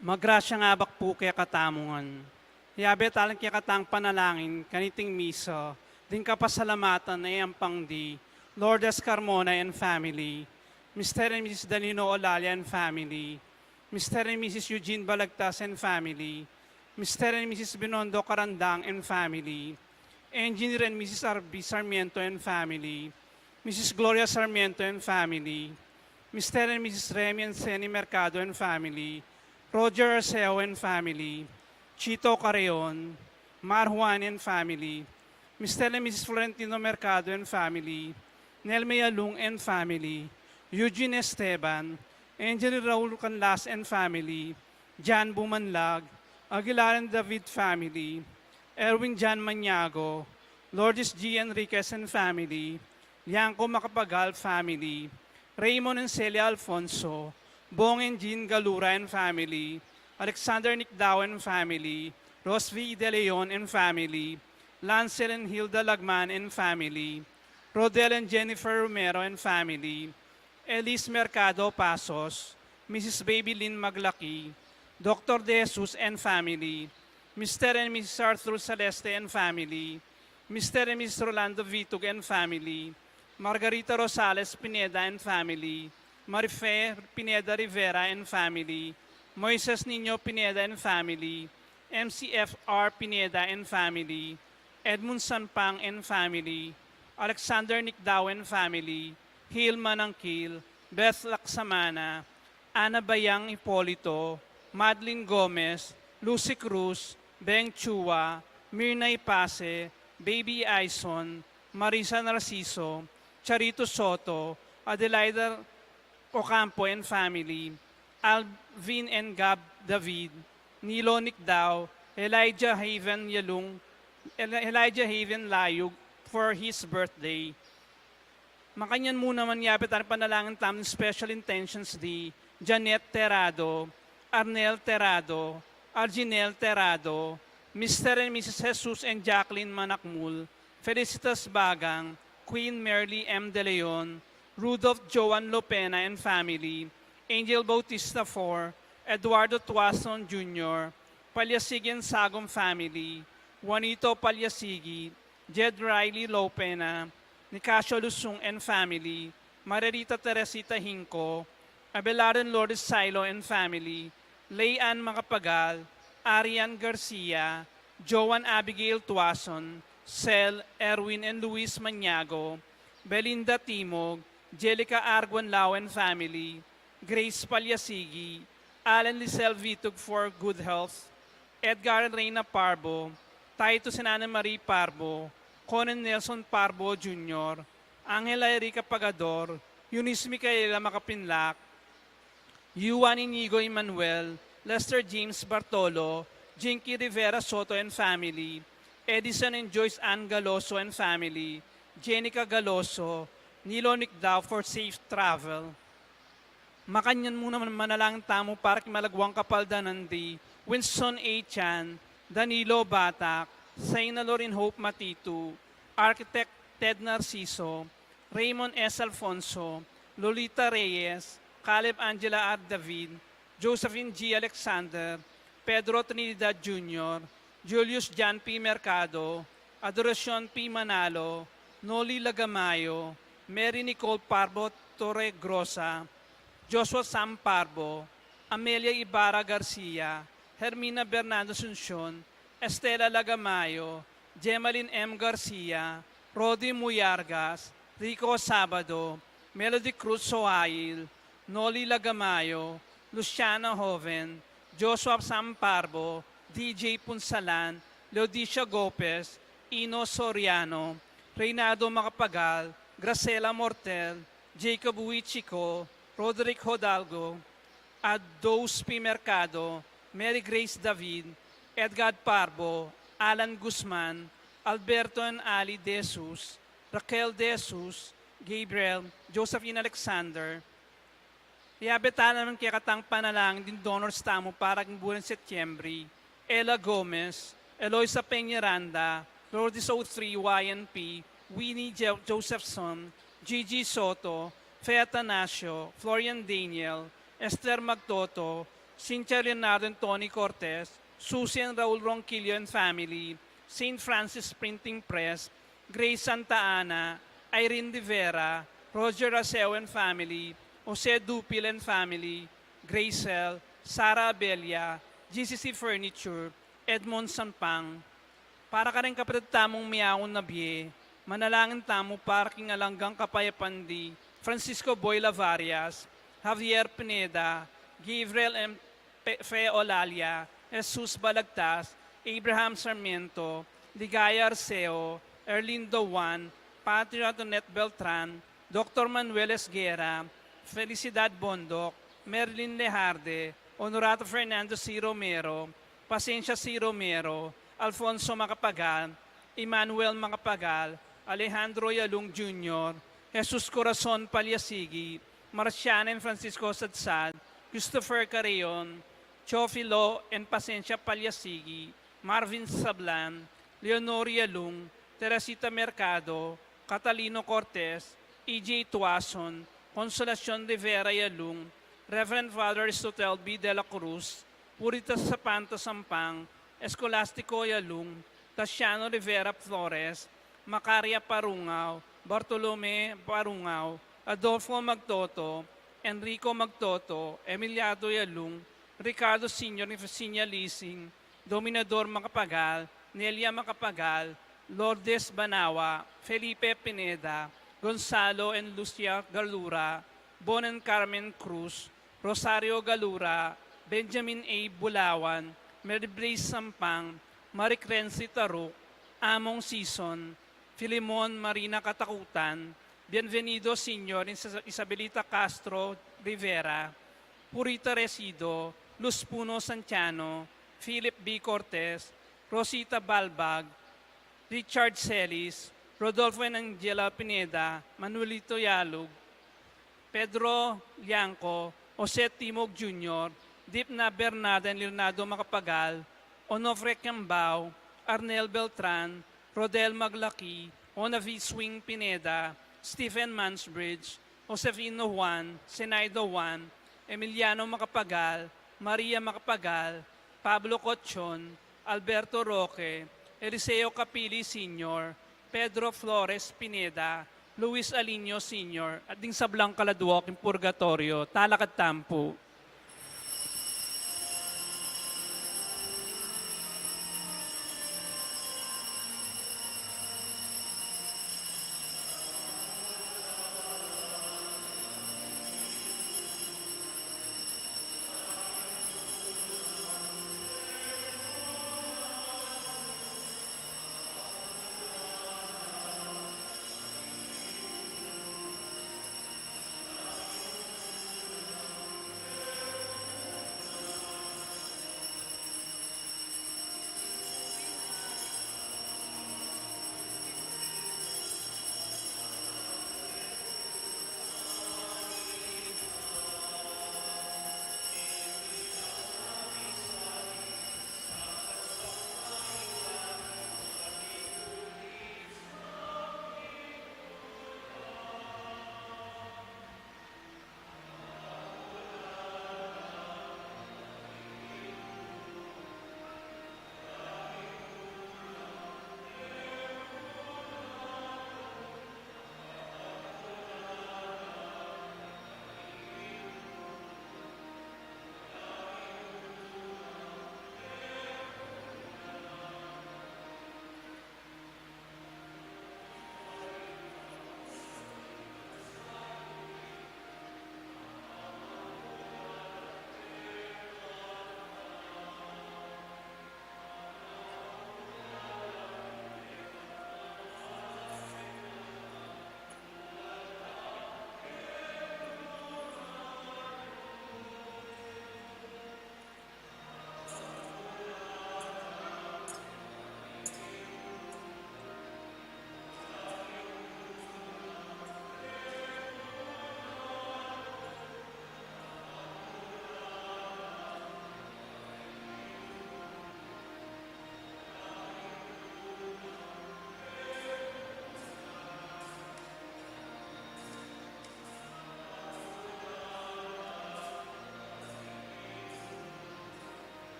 Magrasya nga bak po kaya katamungan. Yabe talang kaya katang panalangin, kaniting miso, din kapasalamatan na iyang pangdi, Lourdes Carmona and family, Mr. and Mrs. Danilo Olalia and family, Mr. and Mrs. Eugene Balagtas and family, Mr. and Mrs. Binondo Carandang and family, Engineer and Mrs. R.B. Sarmiento and family, Mrs. Gloria Sarmiento and family, Mr. and Mrs. Remy and Seni Mercado and family, Roger Arceo and family, Chito Carreon, Mar Juan and family, Mr. and Mrs. Florentino Mercado and family, Nelme Alung and family, Eugene Esteban, Angel Raul Canlas and family, Jan Bumanlag, Aguilar and David family, Erwin Jan Maniago, Lourdes G. Enriquez and family, Yanko Macapagal family, Raymond and Celia Alfonso, Bong and Jean Galura and family, Alexander Nicdao and family, Rosvi De Leon and family, Lancel and Hilda Lagman and family, Rodel and Jennifer Romero and family, Elise Mercado Pasos, Mrs. Baby Lynn Maglaki, Dr. De Jesus and family, Mr. and Mrs. Arthur Celeste and family, Mr. and Mrs. Rolando Vitug and family, Margarita Rosales Pineda and family, Marife Pineda Rivera and family, Moises Nino Pineda and family, MCFR Pineda and family, Edmund Sanpang and family, Alexander Nicdao and family, Hil Manangkil, Beth Laksamana, Ana Bayang Hipolito, Madeline Gomez, Lucy Cruz, Beng Chua, Mirna Ipase, Baby Aison, Marisa Narciso, Charito Soto, Adelaida Ocampo and family, Alvin and Gab David, Nilo Nicdao, Elijah Haven Yalung, Elijah Haven Layug for his birthday. Makanyan muna man yapit ang panalangin tamang special intentions di Janet Terrado, Arnel Terrado, Arginel Terrado, Mr. and Mrs. Jesus and Jacqueline Manakmul, Felicitas Bagang, Queen Merly M. De Leon, Rudolph Joan Lopena and family, Angel Bautista IV, Eduardo Tuason Jr., Palyasigan Sagom family, Juanito Palyasigi, Jed Riley Lopena, Nicasio Lusung and family, Margarita Teresita Hinco, Abelardo Lourdes Silo and family, Layan Macapagal, Arian Garcia, Joan Abigail Tuason, Cel, Erwin and Luis Maniago, Belinda Timog, Jelica Arguan Lau and family, Grace Palyasigi, Alan Lisel Vitug for good health, Edgar and Reyna Parbo, Titus and Ana Marie Parbo, Conan Nelson Parbo Jr., Angela Erika Pagador, Eunice Micaela Macapinlac, Yuan Inigo Emmanuel, Lester James Bartolo, Jinky Rivera Soto and family, Edison and Joyce Ann Galoso and family, Jenica Galoso, Nilo Nicdao for safe travel. Makanyan muna manalangin tamo para kimalagwang kapaldanan di Winston A. Chan, Danilo Batak, Saina Lorin Hope Matitu, Architect Ted Narciso, Raymond S. Alfonso, Lolita Reyes, Caleb Angela R. David, Josephine G. Alexander, Pedro Trinidad Jr., Julius Jan P. Mercado, Adoracion P. Manalo, Noli Lagamayo, Mary Nicole Parbo Torre Grosa, Joshua Sam Parbo, Amelia Ibarra Garcia, Hermina Bernardo Asuncion, Estela Lagamayo, Gemaline M. Garcia, Rodi Muyargas, Rico Sabado, Melody Cruz Sohail, Noli Lagamayo, Luciana Hoven, Joshua Sam Parbo, DJ Punsalan, Leodicia Gopez, Ino Soriano, Reynado Macapagal, Gracela Mortel, Jacob Huichico, Roderick Hodalgo, Ados P. Mercado, Mary Grace David, Edgar Parbo, Alan Guzman, Alberto and Ali De Jesus, Raquel De Jesus, Gabriel, Josephine Alexander. Iabeta naman kaya katang panalangin din donors tamo para ng buwan Setyembre, Ella Gomez, Eloisa Peñaranda, Lourdes O3 YNP, Winnie Josephson, Gigi Soto, Fe Atanasio, Florian Daniel, Esther Magtoto, Cynthia Leonardo and Tony Cortez, Susie and Raul Ronquillo and family, St. Francis Printing Press, Grace Santa Ana, Irene De Vera, Roger Raseo and family, Jose Dupil and family, Gracel, Sara Abelia, GCC Furniture, Edmond Sanpang. Para ka rin kapatid tamong miyaon na biye, manalangin tamo para king alanggang kapayapandi, Francisco Boy Lavarias, Javier Pineda, Gabriel M. Fe Olalia, Jesus Balagtas, Abraham Sarmiento, Ligaya Arceo, Erlindo Juan, Patria Antoinette Beltran, Dr. Manuel Esguera, Felicidad Bondoc, Merlin Lejarde, Honorato Fernando C. Romero, Pasensya C. Romero, Alfonso Macapagal, Emmanuel Macapagal, Alejandro Yalung Jr., Jesus Corazon Palyasigi, Marciana and Francisco Sadsad, Christopher Carreon, Chofilo and Pasensya Palyasigi, Marvin Sablan, Leonor Yalung, Teresita Mercado, Catalino Cortez, E.J. Tuason, Consolacion de Vera Yalung, Reverend Father Aristotel B. De La Cruz, Puritas Sapanta Sampang, Escolastico Yalung, Tasiano Rivera Flores, Macaria Parungaw, Bartolome Parungaw, Adolfo Magtoto, Enrico Magtoto, Emiliano Yalung, Ricardo Sr. Nifacinia Leasing, Dominador Macapagal, Nelia Macapagal, Lourdes Banawa, Felipe Pineda, Gonzalo and Lucia Galura, Bon and Carmen Cruz, Rosario Galura, Benjamin A. Bulawan, Mary Blaze Sampang, Maricrenzi Taruk, Among Season, Filimon Marina Katakutan, Bienvenido Sr. Isabelita Castro Rivera, Purita Resido, Luz Puno Santiano, Philip B. Cortez, Rosita Balbag, Richard Celis, Rodolfo and Angela Pineda, Manuelito Yalug, Pedro Lianco, Jose Timog Jr., Dipna Bernada and Leonardo Macapagal, Onofre Cambao, Arnel Beltran, Rodel Maglaki, Onavi Swing Pineda, Stephen Mansbridge, Josefino Juan, Senaido Juan, Emiliano Macapagal, Maria Macapagal, Pablo Cochon, Alberto Roque, Eliseo Capili Sr., Pedro Flores Pineda, Luis Alinio Sr., at ding sablang kaladuok in Purgatorio, Talakad Tampo.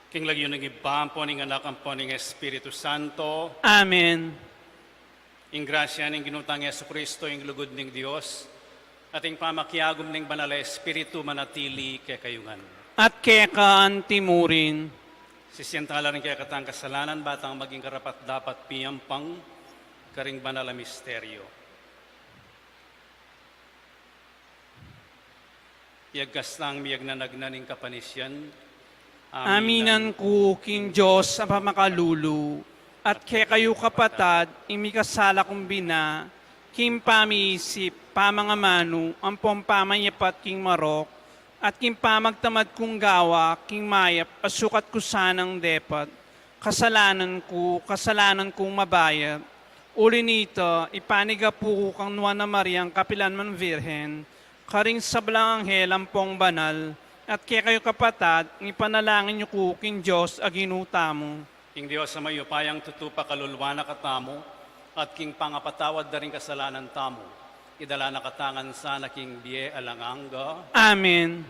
King lagyo ng ibang po ng anak ang po ng Espiritu Santo. Amen. Ing grasya ng ginutang Yesu Kristo, ing lugod ng Diyos, at ing pamakiagom ng banal na Espiritu manatili kay kayungan. At kekaan timurin. Sisiyentala rin kaya katang kasalanan, batang maging karapat dapat piyampang karing banal na misteryo. Iyagkastang miyag na nagnaning kapanisyan. Aminan ko king Diyos ang pamakalulu, at kaya kayo kapatad, imikasala kong bina, kim pamiisip, pamangamanu, ang pompamanyapat king marok, at kim pamagtamad kong gawa, king mayap, asukat ko sanang depat, kasalanan kong mabayat. Uli nito, ipaniga po kang nuwan na Mariang kapilan man virhen, karing sablang anghel ang pong banal, at kaya kayo kapatad, ipanalangin niyo ko king Diyos aginuta mo. King Diyos sa mayo payang tutupa kalulwa na katamo, at king pangapatawad na rin kasalanan tamo. Idala na katangan sana king biye alanganga. Amen.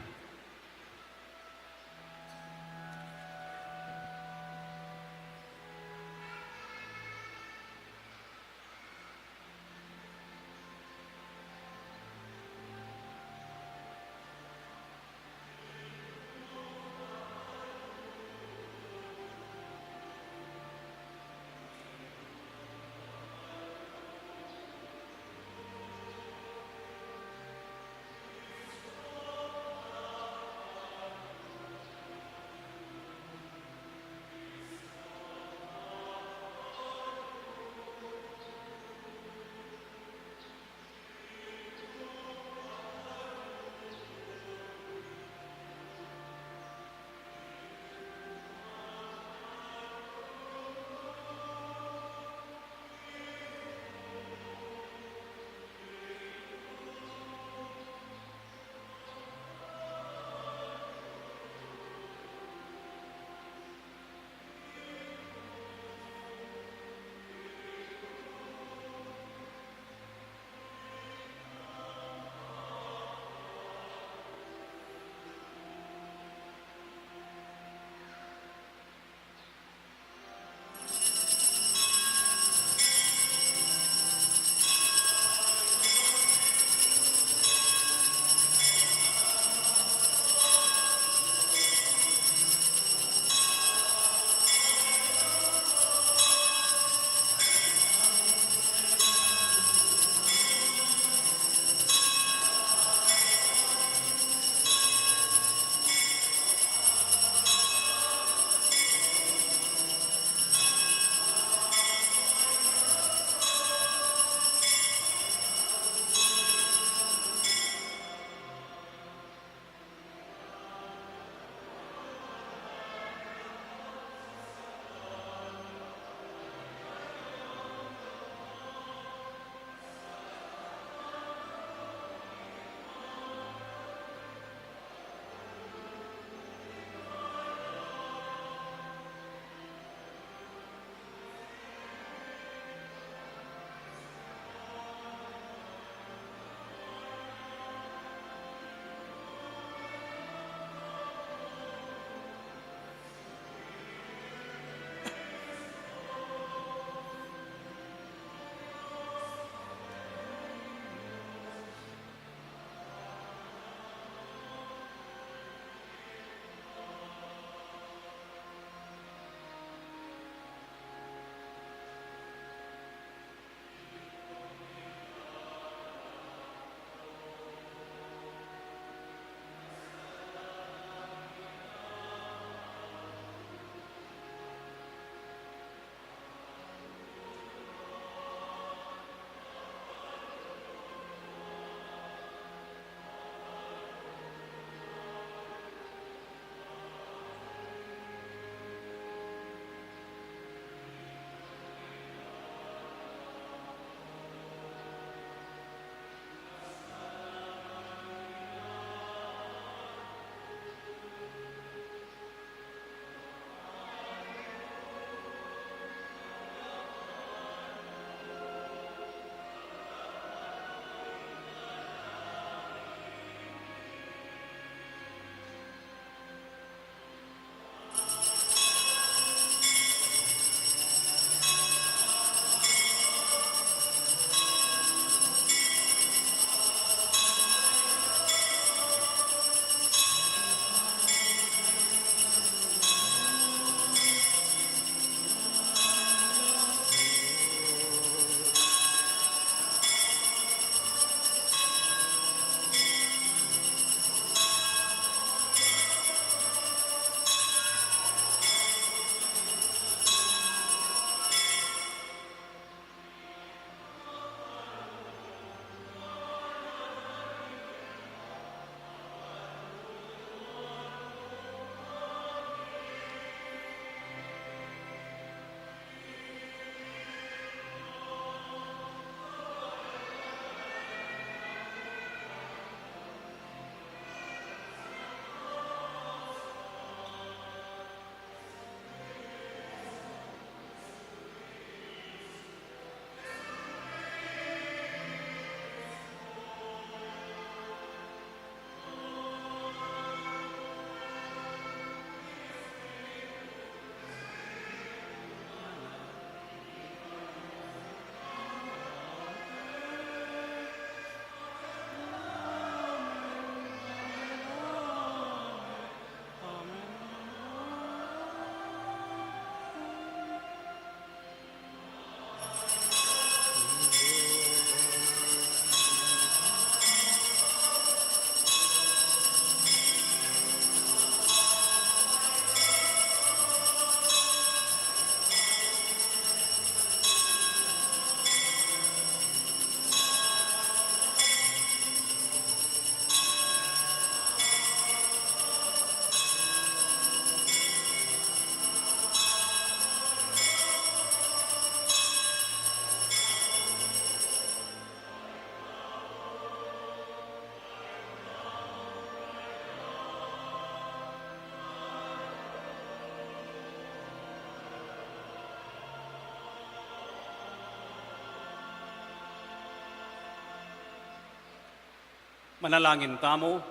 Manalangin tamo.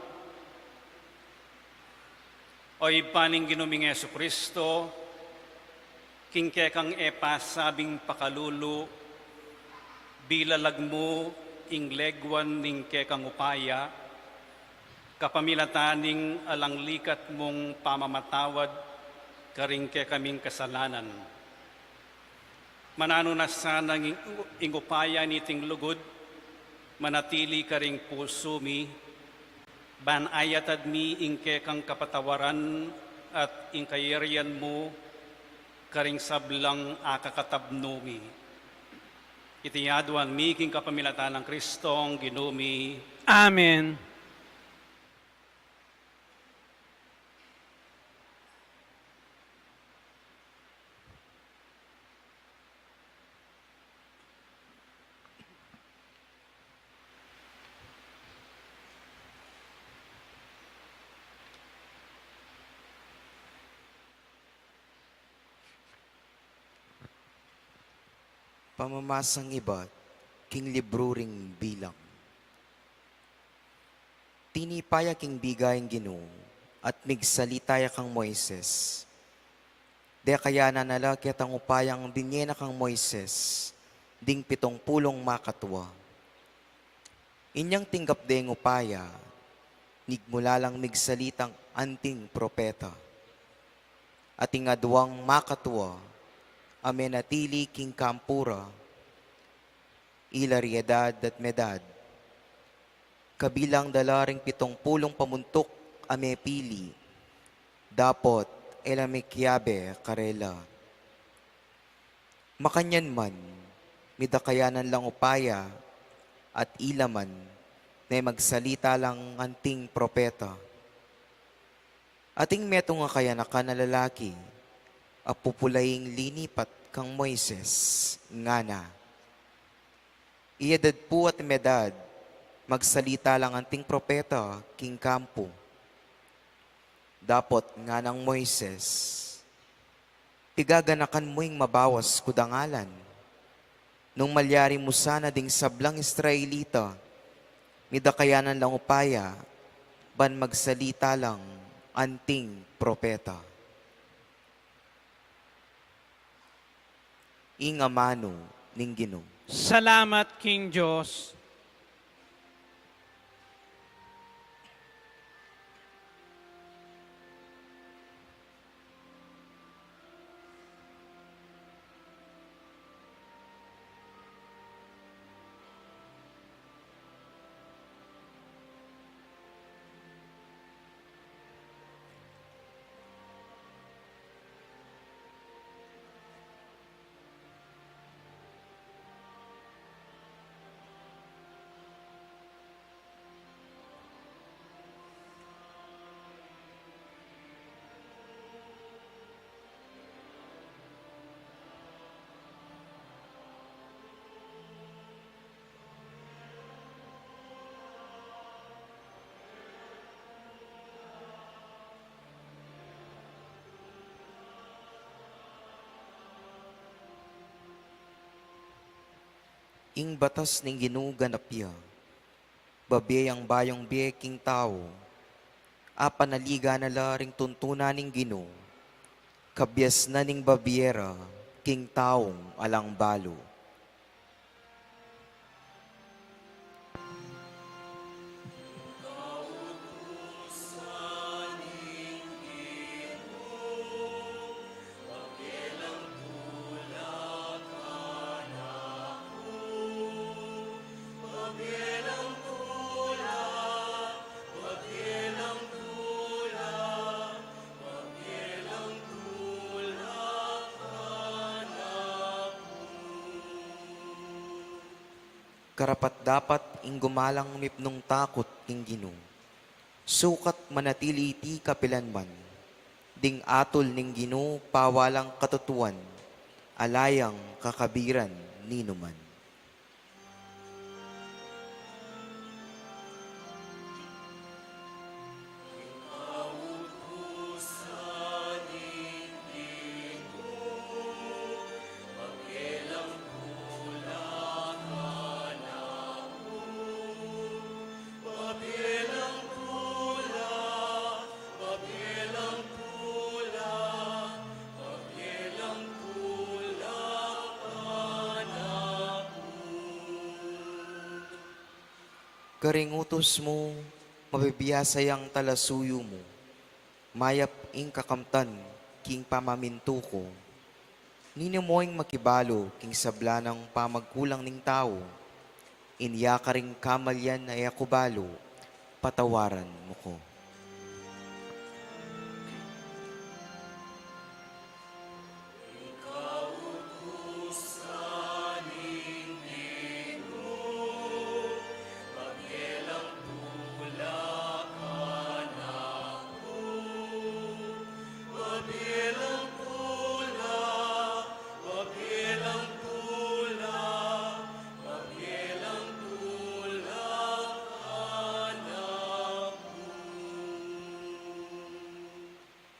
Oy paning ginuming Yesu Kristo, kingkekang sabing pakalulu, bilalag mo inglegwan ning kekang upaya, kapamilataning alang likat mong pamamatawad, karing kaming kasalanan. Manano na sana ingupaya niting lugod, manatili karing puso mi, banayatad mi ingke kang kapatawaran at ingkayerian mo, karing sablang akakatabno mi. Itiyaduan mi king kapamilatan ng Kristong ginumi. Amen. Pamamasang iba, king libro ring bilang. Tinipaya king bigayang Ginoo, at migsalitaya kang Moises. De kaya na nalaki at ang upayang dinyena kang Moises, ding 70 makatwa. Inyang tinggap deng upaya, nigmulalang migsalitang anting propeta. At ingadwang makatwa, amenatili king kampura, ilariedad at medad. Kabilang dalaring 70 pamuntok amepili, dapot elamikyabe karela. Makanyan man, midakayanan lang upaya, at ilaman, na magsalita lang anting propeta. Ating meto nga kaya na lalaki, apupulaying linipat kang Moises, nga na. Iedad po at medad, magsalita lang anting propeta, king kampo. Dapot nga ng Moises, pigaganakan mo'y mabawas kudangalan. Nung malyari mo sana ding sablang Israelita, midakayanan lang upaya, ban magsalita lang anting propeta. Ingamano ning Ginoo. Salamat, King Diyos. Ing batas ning Ginoo ganapya, babiyang bayong biyeking tao, apanaliga na laring tuntunan ning Ginoo, kabyas na ning babiyera, king taong alang balo. Karapat dapat ing gumalang mipnong takot ing Ginoo. Sukat manatili iti kapilanman, ding atol ning Ginoo pawalang katutuan, alayang kakabiran ninuman. Karingutos mo, mabibiyasayang talasuyo mo, mayap ing kakamtan, king pamaminto ko. Nino moing makibalo, king sabla ng pamagkulang ning tao, inya ka ring kamalyan ay ako balo, patawaran mo ko.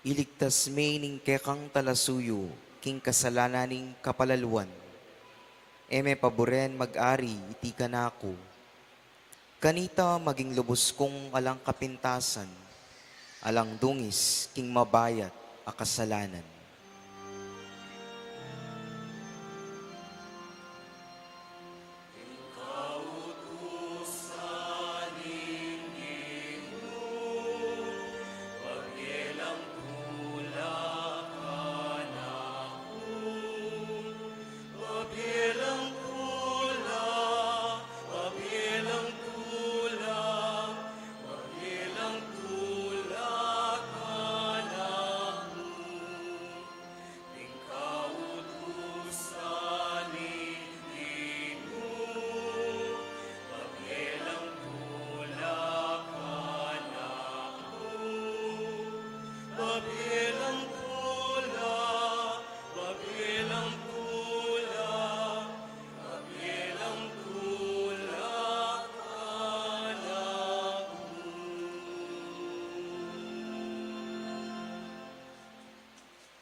Iligtas may ning kekang talasuyo, king kasalananing kapalaluan. Eme paboren mag-ari, iti ka na ako. Kanita maging lubos kong alang kapintasan, alang dungis, king mabayat, akasalanan.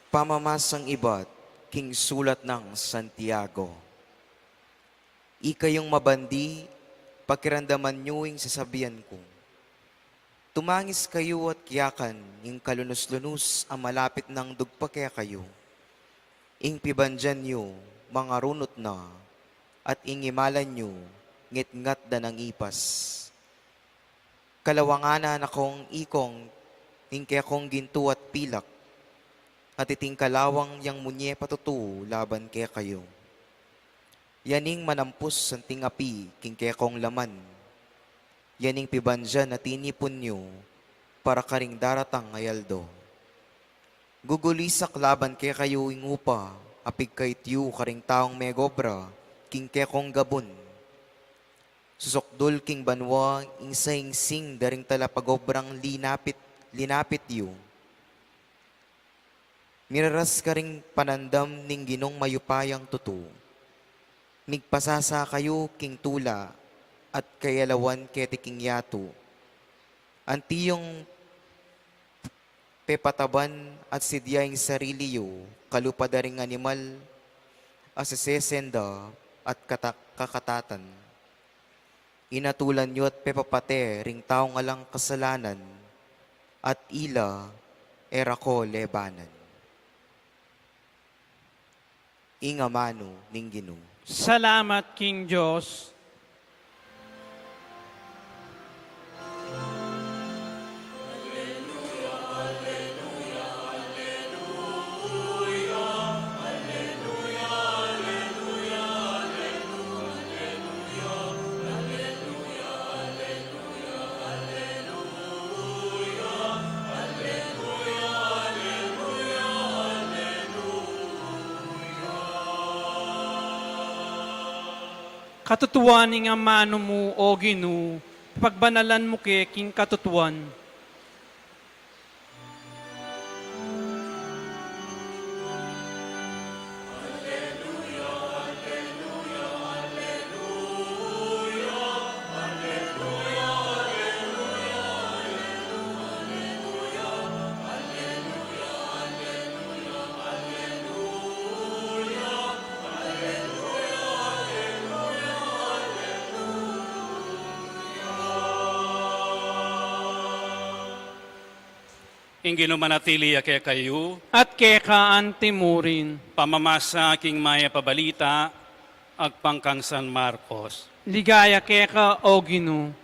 Pamamasang iba't king sulat ng Santiago. Ikayong mabandi, pakiramdaman nyo'ing sasabihan ko. Tumangis kayo at kiyakan, yung kalunos-lunos ang malapit ng dugpa kaya kayo. Ing pibandyan nyo, mga runot na, at ingimalan nyo, ngit-ngat da ng ipas. Kalawanganan akong ikong, tingke akong ginto at pilak, at itingkalawang yang munye patutu laban kaya kayo. Yaning manampus sa tingapi king kaya kong laman. Yaning pibandyan na tinipon nyo para karing daratang ayaldo. Gugulisak laban kaya kayo ingupa, apig kay tiyo karing taong megobra, king kaya kong gabon. Susokdol king banwa, insing daring talapagobrang linapit yu. Miraras ka ring panandam ning ginong mayupayang tutu. Migpasasa kayo king tula at kayalawan ketiking yato. Antiyong pepataban at sidyayang sarili yu, kalupadaring animal, asesesenda at kakatatan. Inatulan nyo at pepapate ring taong alang kasalanan at ila era ko lebanan. Ingamano ning Ginoo. Salamat, King Diyos. Katutuan nga mano mo, O Ginoo, pagbanalan mo ke king katutuan. Ingino manatili kaya kayo, At kekaan timurin, pamamasa king maya pabalita, agpangkang San Marcos. ligaya keka, O Ginoo.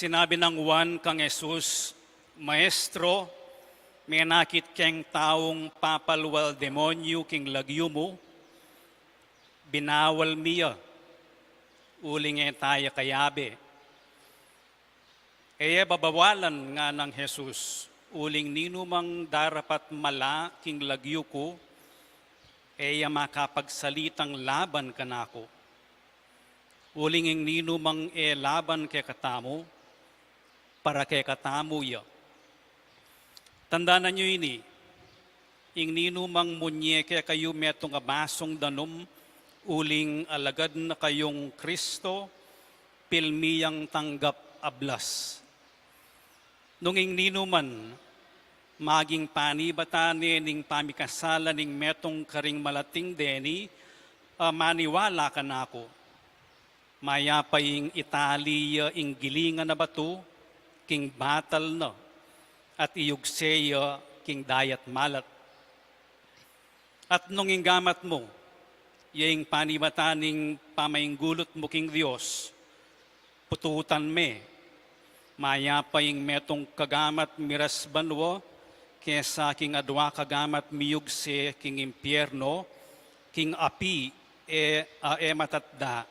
Sinabi ng Juan kang Jesus, Maestro, may nakit keng taong papalwal demonyo king lagyo mo, binawal miya, uling tayo kayabe. Babawalan nga ng Jesus, uling ninumang darapat mala king lagyo ko, makapagsalitang laban kanako. Uling ing ninumang laban kay katamo, para kay katamo ya. Tandaan nyo ini, ing ninumang munye kaya kayo metong abasong danom, uling alagad na kayong Kristo, pilmiyang tanggap ablas. Nung ing ninuman, maging panibatane ning pamikasala ning metong karing malating deni, maniwala ka na ako. Mayapay ing Italia ing gilingan na bato, king batal na, at iyugseya king dayat malat. At nung inggamat mo, yung panibataning pamainggulot mo king Diyos, pututan me, mayapay ing metong kagamat miras banwo, kesa king adwa kagamat miyugse king impyerno, king api matatda.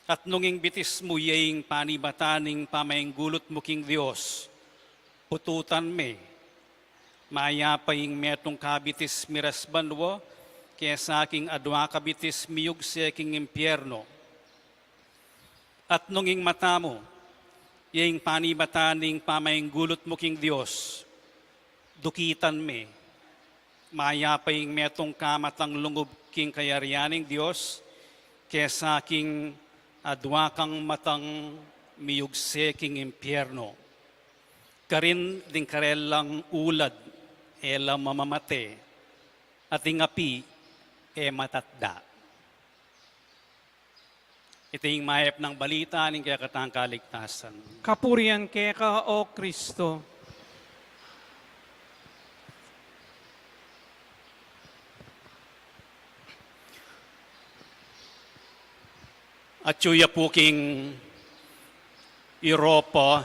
At nung ing bitis mo yung panibataning pamainggulot mo king Diyos, pututan me, mayapay ing metong kabitis miras banwo, kesa king adwa kabitis miyugse king impyerno. At nung ing mata mo, yung panibataning pamainggulot mo king Diyos, dukitan me, mayapay ing metong kamatang lungob king kayarianing Diyos, kesa king adwa kang matang miyugse king impyerno. Karin din karelang ulad, ela mamamate, at ing api, matatda. Ito yung mahep ng balita ng kaya katang kaligtasan. Kapurian kay ka, O Kristo. At yuya po king Europa,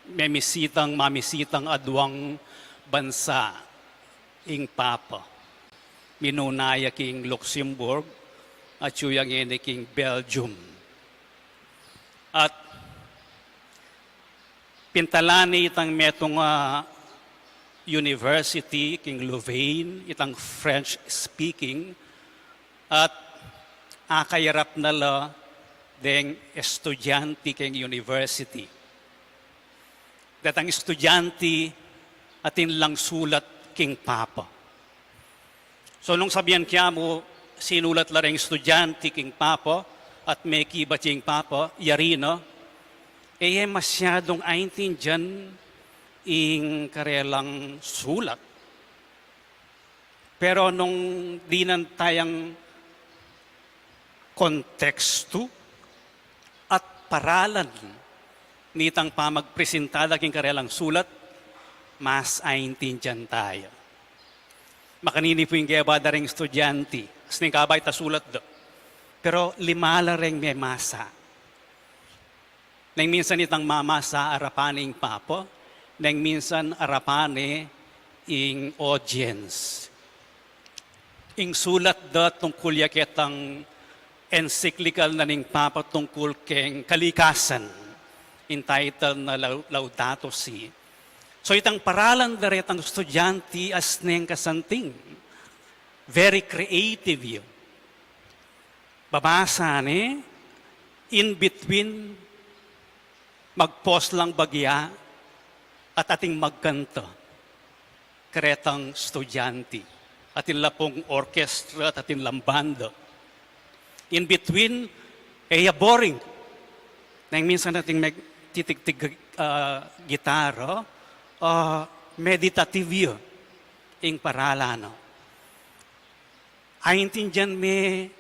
mamisitang adwang bansa, ing Papa. Minunaya king Luxembourg, at yuya ngene king Belgium. At pintalani itang metong university, king Louvain, itang French speaking, at akayarap na la deng estudyante king university. Datang estudyante atin lang sulat king Papa. So nung sabihan kya mo, sinulat la rin estudyante king Papa at may kiba king Papa, yarino, masyadong aintin dyan ing karelang sulat. Pero nung dinan tayang konteksto at paralan nitang pamagpresentada king karelang sulat, mas aintin dyan tayo. Makanini po yung gaya ring estudyante, as ning kabay ta sulat do. Pero limala rin may masa. Nang minsan itang mamasa arapaning Papa, nang minsan arapane ing audience. Ing sulat do tungkol yaketang encyclical na ning Papa tungkol keng kalikasan, entitled na Laudato Si. So itang paralan daretang estudyante as neng kasanting. Very creative yun. Babasa ni, in between, mag-pause lang bagya at ating magkanto. Karetang estudyante. Atin lapong orchestra at atin lambando. In between, boring. Nang minsan nating titig-tig gitara, meditative yun, ing paralano. Aintindihan me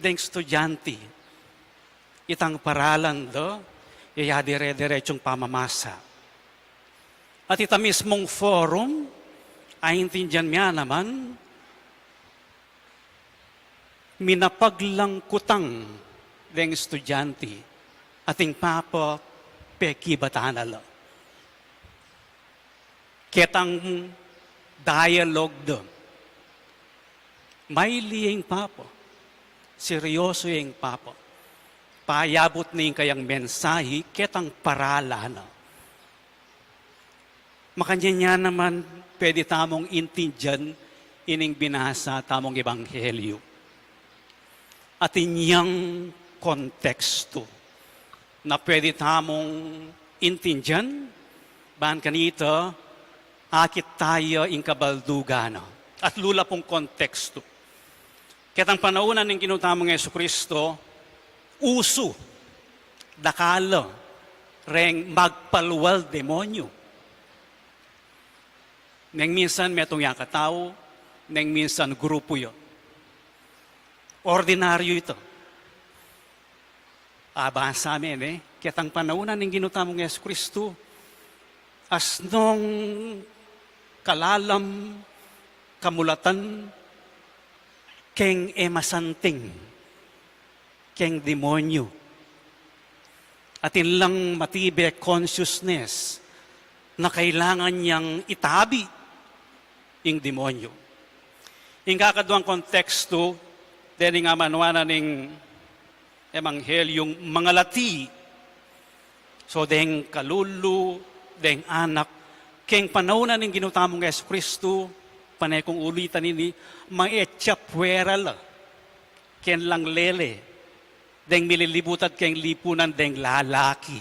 deng estudyante, itang paralan do, dire-diretsong pamamasa. At ita mismong forum, aintindihan miya naman, minapaglang kutang deng estudyante, ating Papa peki batanala. Ketang dialogue do. May liyeng papo. Seryoso yung papo. Payabot na yung kayang mensahe, ketang parala na. Makanya niya naman pwede tamong intindihan ining binasa tamong ebanghelyo. At inyang konteksto na pwede tamong intindihan, bahan kanito, akit tayo in kabaldugan. At lula pong konteksto. Ketang panaunan ng kinutamong Jesucristo, uso, dakalo, reng magpalwal demonyo. Neng minsan metong yakatao, neng minsan grupo yun. Ordinaryo ito. Aba sa amin ketang panaunan ng ginutamong Jesucristo, as nung kalalam, kamulatan, keng emasanting, keng demonyo. At lang matibe consciousness na kailangan niyang itabi yung demonyo. Yung kakaduang konteksto, dahil nga manuana ng emanghelyong mga lati. So, deng kalulu, deng anak, keng panaunan ng ginutamong Yesu Kristo, panay kong ulitan nini, maetsyapwera la, ken lang lele, deng mililibutat keng lipunan deng lalaki.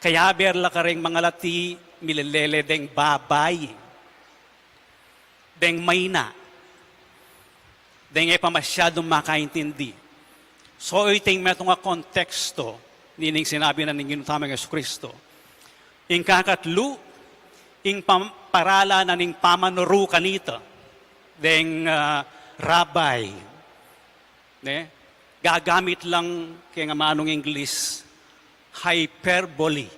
Kaya berla ka rin mga lati, mililele deng babay, deng mayna, deng pa masyadong makaintindi. So, iting metong nga konteksto, nining sinabi na ng ginutamang Yesu Kristo. Ing kakatlu, ing parala na ning pamanuru kanita, deng rabay, gagamit lang kaya nga manong English, hyperbole,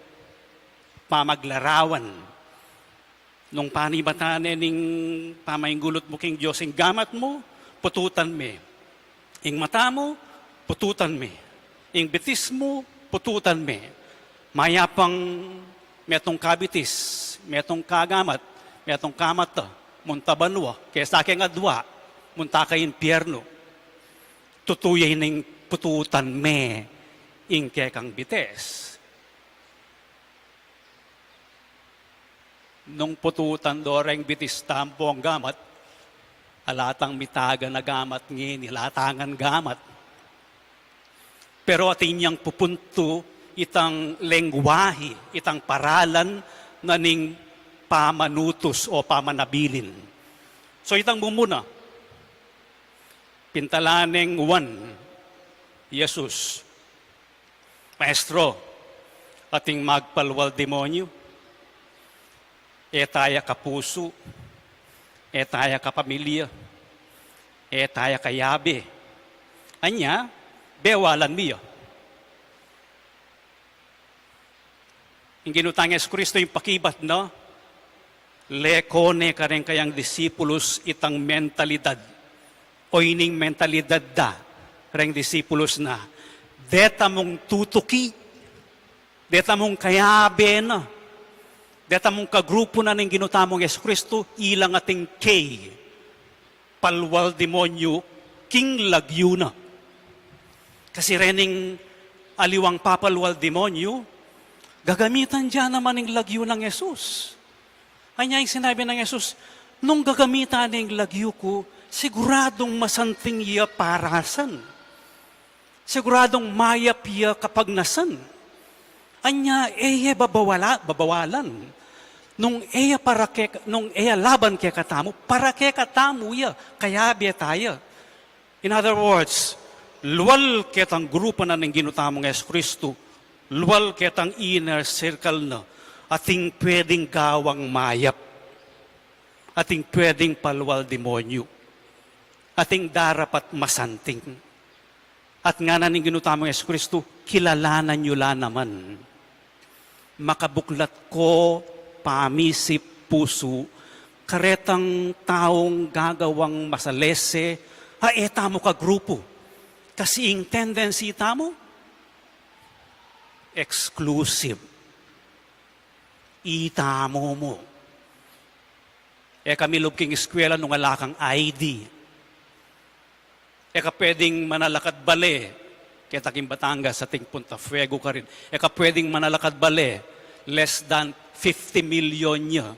pamaglarawan. Nung panibatanin ning pamainggulot mo king Diyos, ing gamat mo, pututan me. Ing mata mo, pututan me. Ing bitis mo, pututan me. Mayapang metong kabitis, metong kagamat, metong kamata, muntabanwa, kaya sa aking adwa, munta kay impyerno. Tutuyay ning pututan me, ing kekang bites. Nung pututan doreng bitis tampo ang gamat, alatang mitaga na gamat ngini, latangan gamat. Pero atin niyang pupunto itang lengwahe, itang paralan na ning pamanutos o pamanabilin. So itang mumuna, pintalaneng 1, Jesus, Maestro, ating magpalwal demonyo, etaya kapuso, etaya kapamilya, etaya kayabe. Anya, bewalan miyo. Yung ginutang Yesu Kristo yung pakibat, no? Lekone ka rin kayang disipulos itang mentalidad. O ining mentalidad da, rin disipulos na. Deta mong tutuki, deta mong kayabe na, deta mong kagrupo na ng ginutamong Yesu Kristo, ilang ating kay, palwal demonyo, king lagyo na. Kasi rening aliwang papalwal demonyo, gagamitan dyan naman ng lagyo ng Yesus. Kanya yung sinabi ng Yesus, nung gagamitan ng lagyo ko, siguradong masanting iya parasan. Siguradong mayap iya kapag nasan. Anya, babawalan. Nung eya laban kaya katamu, para kaya katamu ya, kaya biya tayo. In other words, luwal ketang grupo na ng ginutamong Yesu Kristo, luwal ketang inner circle na, ating pwedeng gawang mayap, ating pwedeng palwal demonyo, ating darapat masanting. At nga na ng ginutamong Yesu Kristo, kilalanan nyo la naman. Makabuklat ko, pamisip, puso, karetang taong gagawang masalese, eta mo ka grupo. Kasi yung tendency tamo, exclusive. Itamo mo. Kami lubking eskwela nung alakang ID. Pwedeng manalakad bale, kaya taking Batangas sa ting Punta Fuego ka rin. Pwedeng manalakad bale, less than 50 million niya,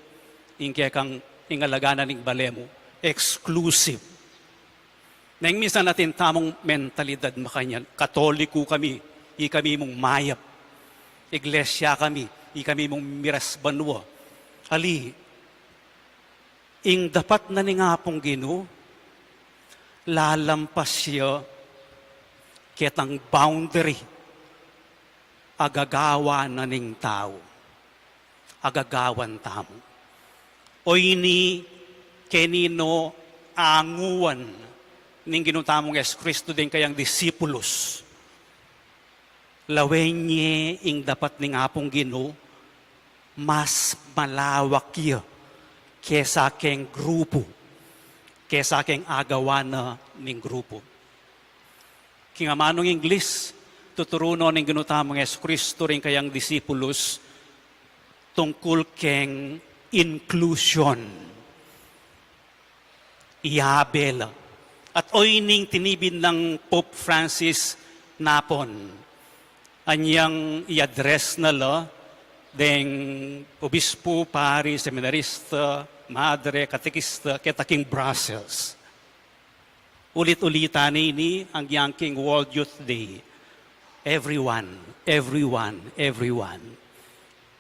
kaya kang ingalaganan ng bale mo. Exclusive. Nang minsan natin tamong mentalidad makanyan, Katoliko kami, kami mong mayap. Iglesia kami, kami mong miras banwa. Ali, ing dapat na ni nga pong Ginoo, lalampas siya kitang boundary agagawa na ning tao. Agagawan tamo. O ini kenino anguwan ning ginutamong Yesu Kristo din kayang disipulos. Lawenye ing dapat ning apong Ginoo, mas malawak iya kesa keng grupo, kesa keng agawana ning grupo. Kingamanong Ingles, tuturuno ning ginutamong Yesu Kristo rin kayang disipulos tungkol keng inclusion. Iabela. At oining tinibin ng Pope Francis napon, anyang i-address na la, deng obispo, pari, seminarista, madre, katekista, ketaking Brussels. Ulit-ulitan ini ang Yanking World Youth Day. Everyone, everyone, everyone.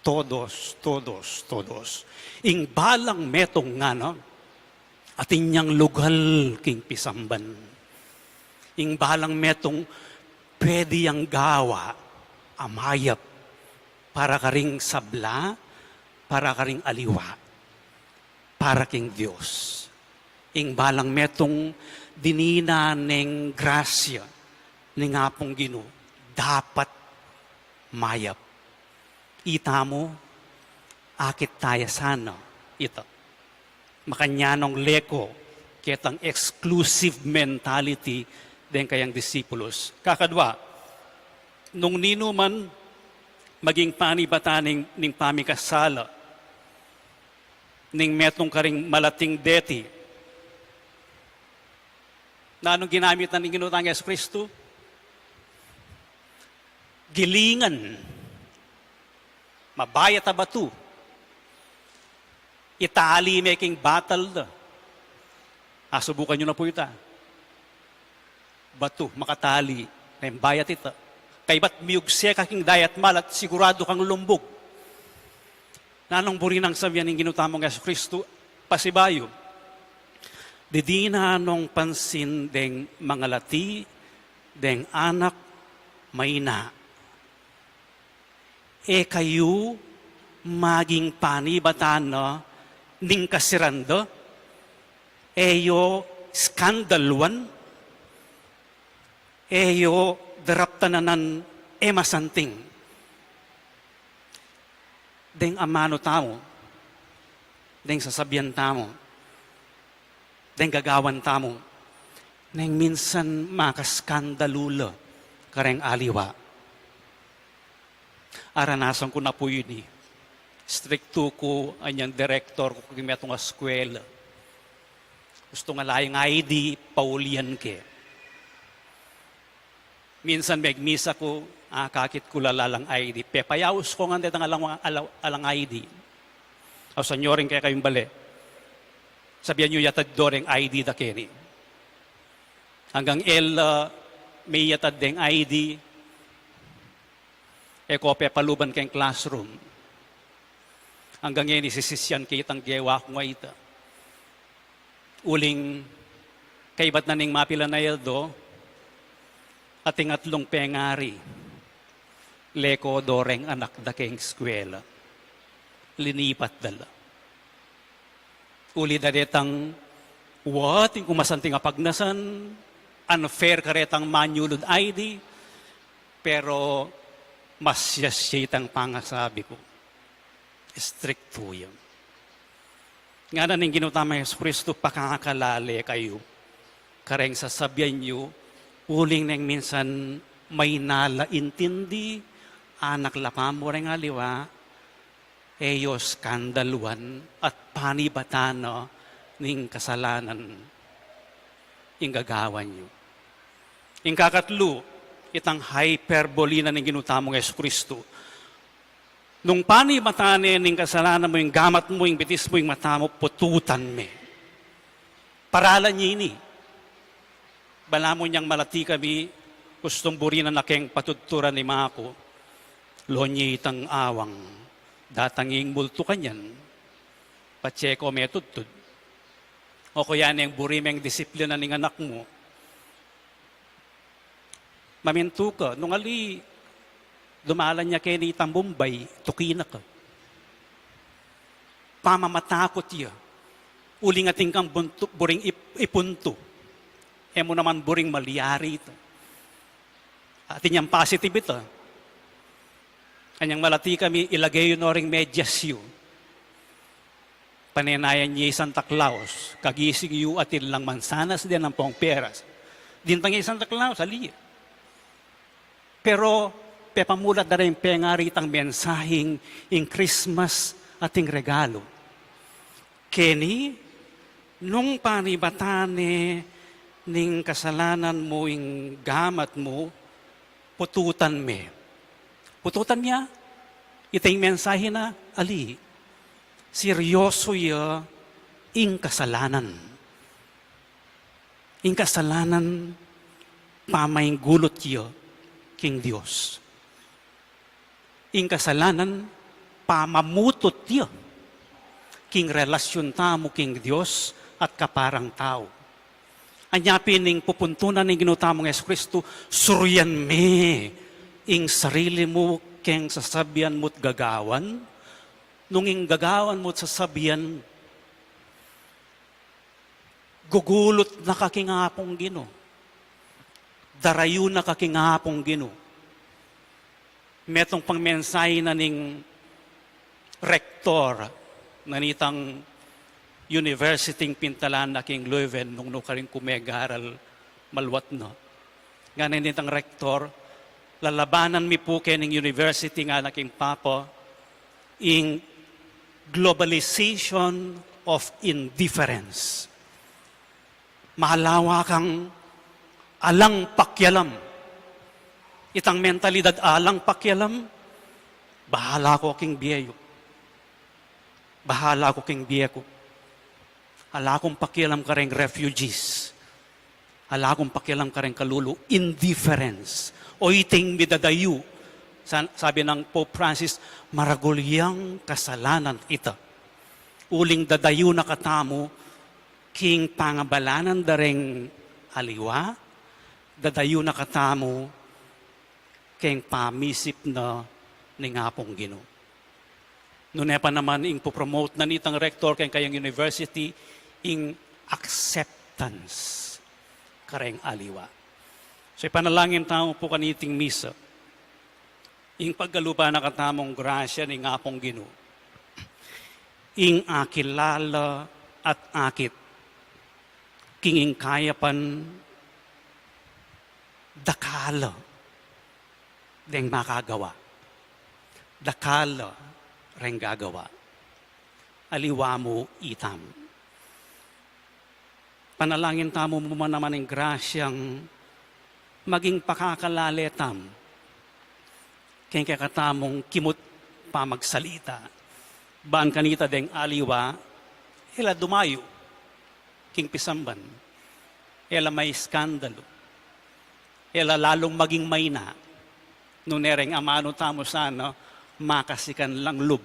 Todos, todos, todos. Ing balang metong nga, no? At inyang lugal king pisamban. Ing balang metong pwede yang gawa, amayap, para ka ring sabla, para ka ring aliwa, para king Diyos. Ing balang metong dinina ng grasya ng apong Ginoo, dapat mayap. Ita mo, akit tayo sana ito. Makanyanong leko, ketang exclusive mentality den kayang disipulos. Kakadwa, nung nino man maging panibata ning pamikasala, ning metong karing malating deti, na anong ginamit na ning ginutang Yesu Kristo? Gilingan, mabayat a batu, itali making battle da. Subukan nyo na po ita. Batu, makatali, na bayat ita. Kay ba't miyugse kaking dayat malat, sigurado kang lumbog. Nanong burinang sabihan ng ginutamong Yesu Kristo, pasibayo. Didi na nung pansin deng mga lati, deng anak, mayna. Kayo, maging panibatan na, ning kasirando, eyo skandalwan, eyo daraptananan emasanting. Deng amano tamo, deng sasabihan tamo, deng gagawan tamo, neng minsan makaskandalula kareng aliwa. Aranasan ko na po yun eh. Stricto ko, anyang direktor ko kung metong eskwela. Gusto nga layang ID, paulian ke. Minsan megmisa ko, kakit ko lalalang ID. Pepayawos ko nga ang alang ID. O sa nyo rin kaya kayong bali. Sabihan nyo yatad doreng ID da keni. Hanggang may yatad deng ID, kopya paluban kayong classroom. Hanggang ngayon, isisisyan kitang gewa ko nga ita. Uling, kaibat na ning mapila na yeldo, ating atlong pengari, leko doreng anak da keng eskwela. Linipat dala. Uli da detang, ting kumasanting apagnasan, unfair karetang manyulod ID, pero mas yasyitang pangasabi ko. Stricto yun. Nga na ning ginutama Yesu Kristo, pakakalali kayo. Kareng sasabihan nyo, uling neng minsan may nalaintindi, anak lapamo rin aliwa, eyo skandaluan at panibatano ning kasalanan ing gagawan nyo. Ing kakatlo, itang hyperbole na ning ginutamong Yesu Kristo. Nung panibatane ning kasalanan mo, yung gamat mo, yung bitis mo, yung mata mo, pututan me. Paralan niya ini. Bala mo niyang malati kami, gustong burinan na keng patuturan ni Mako, lonyi itang awang, datanging multo kanyan, patseko metudtud. O kaya niyang burimeng disiplina ng anak mo, mamintu ka, nung ali, dumalan niya kayo ni itang Bombay, tukina ka. Pamamatakot niya. Uling ating kang buring ipunto. E mo naman buring maliyari ito. Atin niyang positive ito. Kanyang malati kami, ilagay yun oring medyas yun. Paninayan niya Santa Claus, kagising yu atin lang mansanas din ang pong peras. Din pang Santa Claus, aliya. Pero, pepamulat na rin pengarit ang mensaheng in Christmas ating regalo. Keni, nung panibatane ning kasalanan mo, ing gamat mo, pututan me. Pututan niya, itang mensahe na, ali, seryoso ya ing kasalanan. Ing kasalanan, pamayng gulot ya king Diyos. Ing kasalanan, pamamutot ya king relasyon tamo king Diyos at kaparang tao. Anyapin ning pupuntunan ng ginutamong Yesu Kristo, suryan me ing sarili mo king sasabihan mo't gagawan, nung ing gagawan mo't sasabihan, gugulot na kakingapong Gino. Darayo na kakingapong Gino. Metong pangmensahe na ning rektor na nitang University Pintalan na king Leuven nung nukaring kumegaral malwat no. Nga nitang rektor, lalabanan mi po kening university nga na king papa in globalization of indifference. Mahalawa kang alang pakyalam. Itang mentalidad alang pakyalam, bahala ko king biyayo. Bahala ko king biya ko. Hala akong pakialam ka rin refugees. Hala akong pakialam ka rin kalulu. Indifference. O iting midadayu. Sabi ng Pope Francis, maragulyang kasalanan ita. Uling dadayu na katamo, king pangabalanan daring aliwa, dadayu na katamo, king pamisip na ningapong Gino. Noon pa naman ing popromote na nitang rektor kayang university ing acceptance kareng aliwa. So ipanalangin tamo po kaniting misa. Ing paggalupa na katamong grasya ni ngapong Gino. Ing akilala at akit. Kinging kayapan dakala deng makagawa. Dakala reng gagawa. Aliwa mo itam. Panalangin tamo mo man naman ng grasyang maging pakakalaletam. Kaya kakatamong kimot pa magsalita. Baan kanita deng aliwa, ila dumayo. King pisamban. Ila may skandalo. Ila lalong maging mayna. Nunereng amano tamo sana, makasikan lang lub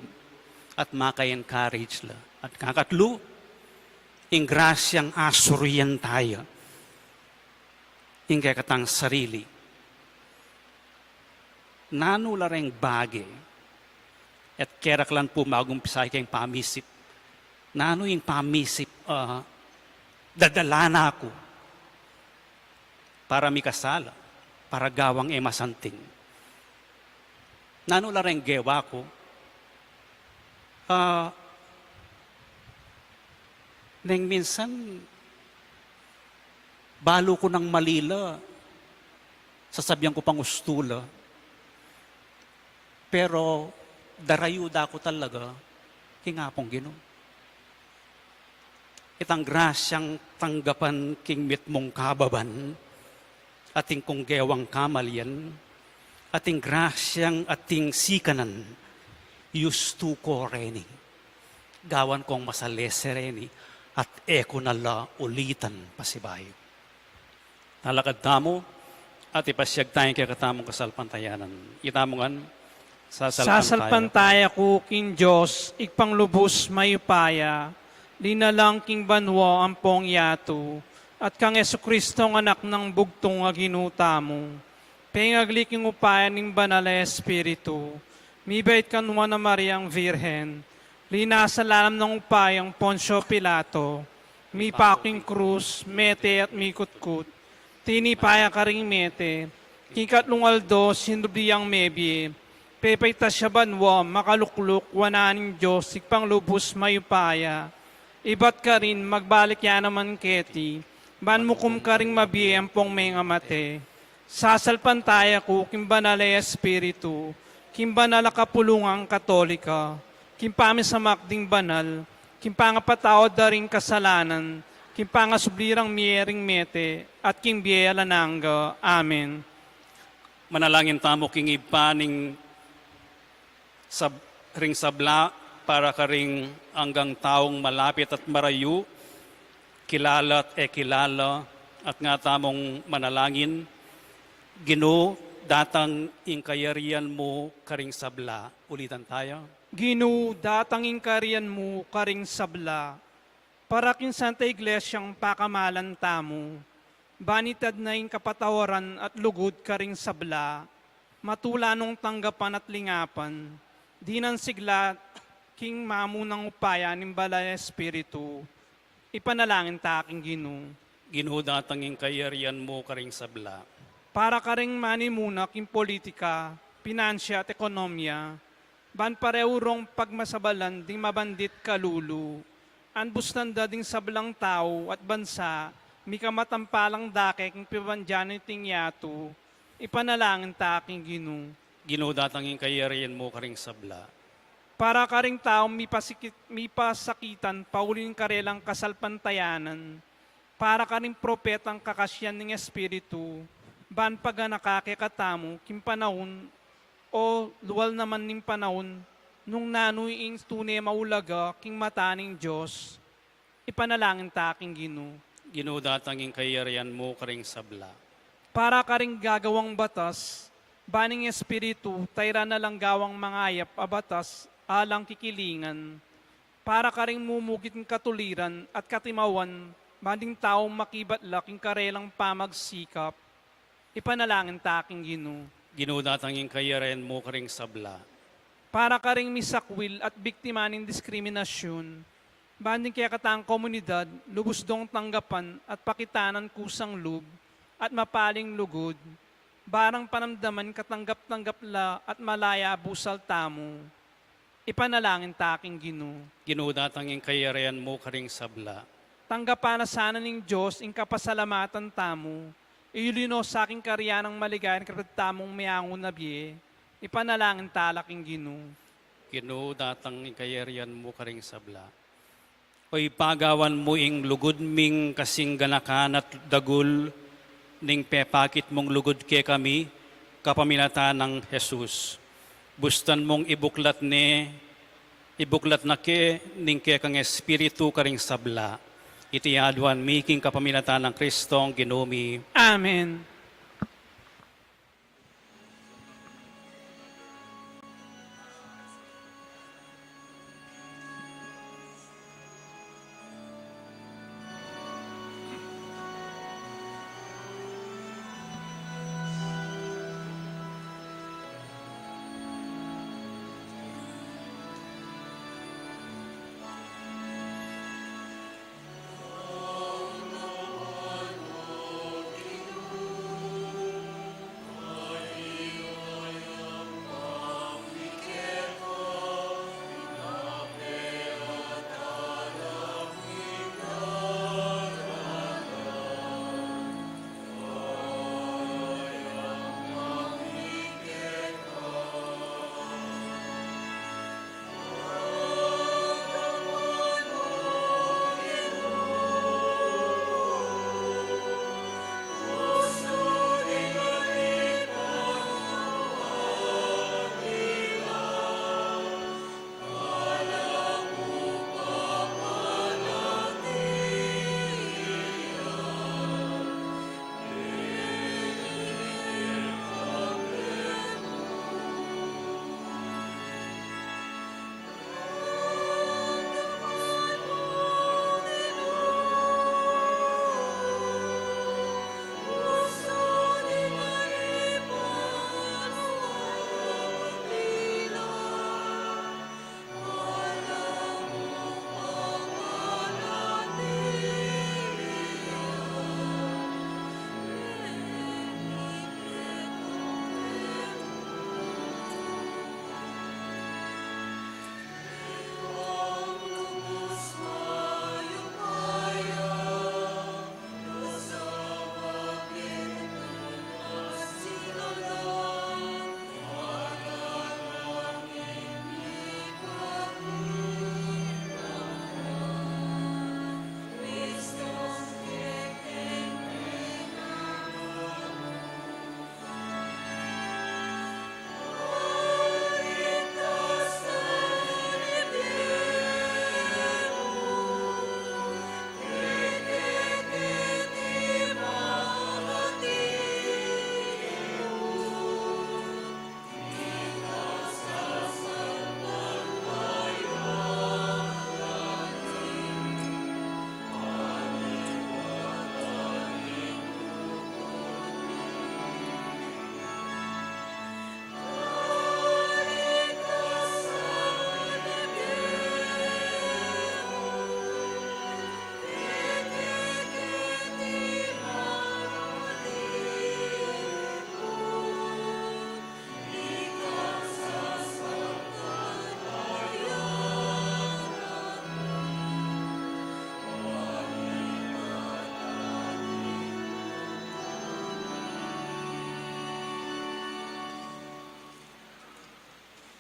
at maka-encourage la. At kakatlo, ing grasyang asuryan tayo. Ing kakatang sarili. Nanula ring bagay. At keraklan po magumpisay kayong pamisip. Nano yung pamisip, dadala na ako para mikasala, para gawang emasanting. Nano la ring gewa ko, neng minsan, balo ko ng malila, sasabihan ko pang ustula, pero darayuda ko talaga, kingapong Ginoo. Itang grasyang tanggapan king mit mong kababan, ating kong gewang kamalyan, ating grasyang ating sikanan, yustu ko reni, gawan kong masalesereni, at eko nala ulitan pasibayo. Nalakad tamo, at ipasyag tayong kakatamong kasalpantayanan. Itamongan, Sasalpantaya ko king Diyos, ikpanglubos mayupaya, linalang king banwa ang pong yato, at kang Kristo anak ng bugtong aginuta mo. Pengagli king upaya ning banal na Espiritu, mibait kanwa na Mariang Virhen, linasalalam ng upayang Poncio Pilato, mi paking krus, mete at mikutkut, tinipaya ka ring mete, kikatlong aldo, sinubiyang mebye, pepay tasya banwa, makalukluk, wananing Diyos, ikpang lubos mayupaya, ibat ka rin, magbalik yan naman keti, banmukum ka ring mabiyem pong may ngamate, sasalpantaya ko, kimbanal na Espiritu, kimbanal na kapulungang katolika, kimpami sa makding banal, kimpangapatawad da ring kasalanan, kimpangasublirang miyering mete, at kimbiya lanangga. Amen. manalangin tamo king ipaning ring sabla para karing anggang taong malapit at marayu, kilala at kilala, at nga tamong manalangin, Ginoo, datang ingkayarian mo karing sabla. Ulitan tayo. Ginoo, datangin kariyan mo karing sabla, para kin Santa Iglesyang pakamalan tamo, banitad na yung kapatawaran at lugod karing sabla, matulanong tanggapan at lingapan, di nan sigla king mamunang upaya ng balay Espiritu, ipanalangin ta aking Ginoo. Ginoo, datang ingkayarian mo karing sabla. Para karing manimuna king politika, pinansya at ekonomiya, ban pareurong pagmasabalan ding mabandit kalulu, anbustan da ding sablang tao at bansa, mi kamatampalang dake king pibandyan iting yato, ipanalangin ta aking Ginoo. Ginoo, datang ingkayarian mo karing sabla. Para karing tao mi pasakitan, paulin karelang kasalpantayanan, para karing propetang kakasyan ng Espiritu, ban paganakake katamo, kim panahon, o luwal naman ning panahon, nung nanuy ing tunay maulaga, king mata ng Diyos, ipanalangin ta aking Ginoo. Ginoo, datang ingkayarian mo karing sabla. Para karing gagawang batas, baning Espiritu, tayra na lang gawang mangayap a batas, alang kikilingan, para karing mumugit ng katuliran at katimawan, banding taong makibat laking karelang pamagsikap, ipanalangin ta aking Ginoo. Ginoo, datang ingkayarian mo karing sabla. Para karing misakwil at biktima ng diskriminasyon, banding kaya katang komunidad, lubos dong tanggapan at pakitanan kusang lub, at mapaling lugod, barang panamdaman katanggap-tanggap la at malaya busal tamo, ipanalangin ta aking Ginoo. Ginoo, datang ingkayarian mo karing sabla. Tanggapan na sana ng Diyos ing kapasalamatan tamo, iulino sa aking karyanang maligayan kapag tamong mayangon na biye, ipanalangin talaking Ginoo. Ginoo, datang ingkayarian mo karing sabla. Oy pagawan mo ing lugod ming kasing ganakan at dagul, ning pepakit mong lugod ke kami, kapamilatan ng Jesus. Bustan mong ibuklat na ke, ning ke kang Espiritu karing sabla. Itiadwan miking kapamilatan ng Kristong Ginoo. Amen.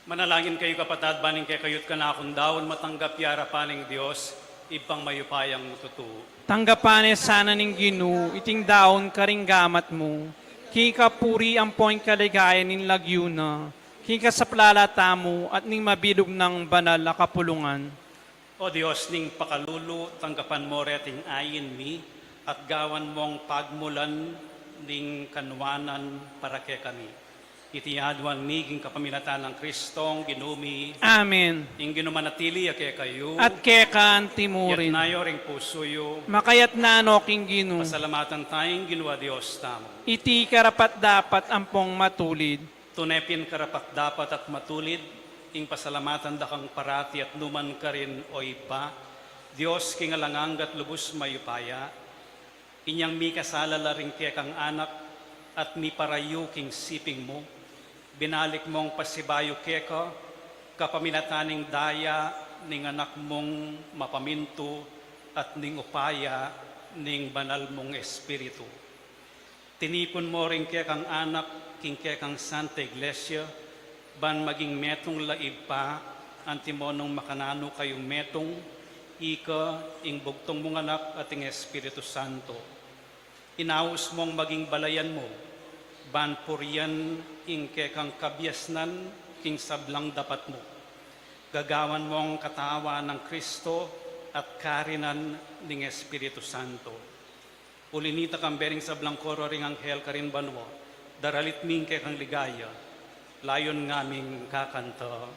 Manalangin kayo kapatad, baning kay kayot ka na akong daon, matanggap yara paning Diyos, ipang mayupayang tutuo. Tanggapanes sana ning Ginu, iting daon karing gamat mo. Kika puri ang point kaligaya nin lagyuna. Kika sa plalata mo at ning mabilog ng banal na kapulungan. O Diyos, ning pakalulu, tanggapan mo reting ayin mi, at gawan mong pagmulan ning kanwanan para kay kami. Itiyadwan mi, king kapamilatan ng Kristong, ginumi, Amen. ing ginumanatili, kay kayo, At kekan yat timurin. nayo ring pusoyo, Makayat nano king Ginu. pasalamatan tayong ginawa Diyos tamo. Iti karapat dapat ampong matulid. Tunepin karapat dapat at matulid, ing pasalamatan da kang parati at numan ka rin o ipa, Diyos kingalangang at lubos mayupaya, inyang mi kasalala rin kaya kang anak, at mi parayu king siping mo, binalik mong pasibayo keka, kapaminataning daya, ning anak mong mapaminto, at ning upaya, ning banal mong espiritu. Tinipon mo rin kaya kang anak, king kaya kang Santa Iglesia, ban maging metong laib pa, antimonong makanano kayong metong, ika, ing bugtong mong anak at ing Espiritu Santo. Inaus mong maging balayan mo, ban purian ing kekang kabyasnan, king sablang dapat mo. Gagawan mong katawa ng Kristo at karinan ng Espiritu Santo. Ulinita kang bering sablang koro ring anghel karin banwo, daralit ming kekang ligaya, layon ngaming kakanta.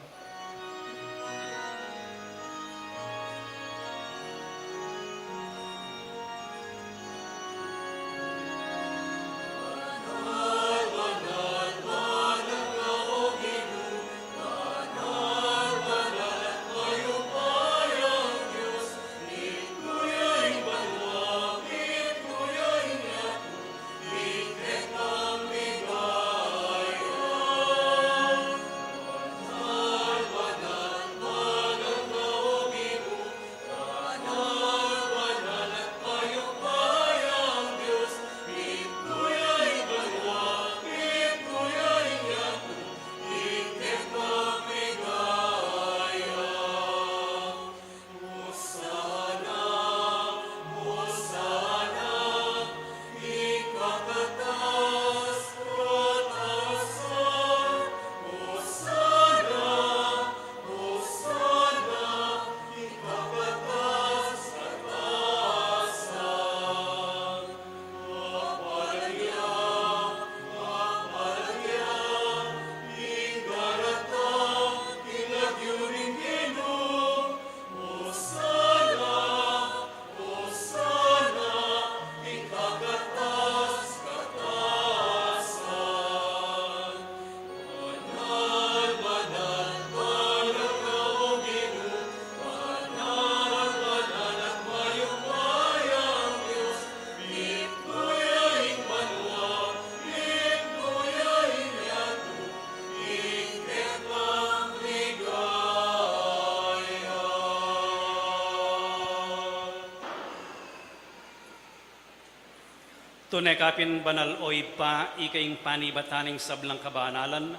Tunay kapin banal o ipa, ikaing panibataning sablang kabanalan,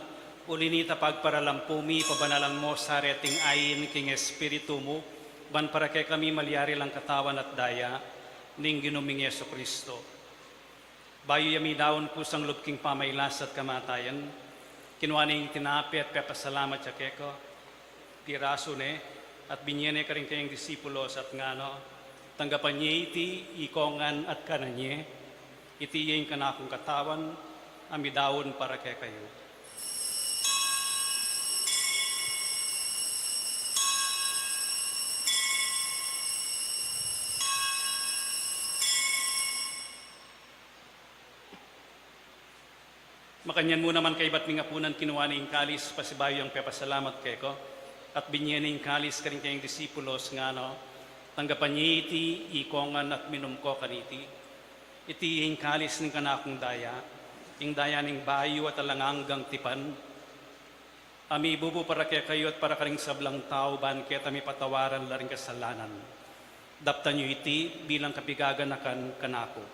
ulinita pagparalampumi, pabanalan mo sa reting ayin king Espiritu mo, ban para kay kami malyari lang katawan at daya, ning ginuming Yeso Kristo. Bayo yami daon kusang lubking pamaylas at kamatayan, kinuwaning tinapi at pepasalamat siya keko, piraso ne, at binyene ka rin kayong disipulos at ngano, tanggapan niya iti, ikongan at kananye, itiyin ka na akong katawan, amidawon para kay kayo. Makanyan mo naman kay ba't nga punan kinuha ni kalis, pasibayo ang pepasalamat kay ko, at binyen ni kalis ka rin kayong disipulos nga no, tanggapan niya iti, ikongan at minum ko kaniti, iti ing kalis ng kanakong daya, ing daya ning bayo at alanganggang tipan. Ami ibubo para kaya kayo at para karing sablang tao, ban kaya tami patawaran laring kasalanan. Daptan nyo iti bilang kapigaganakan kanako.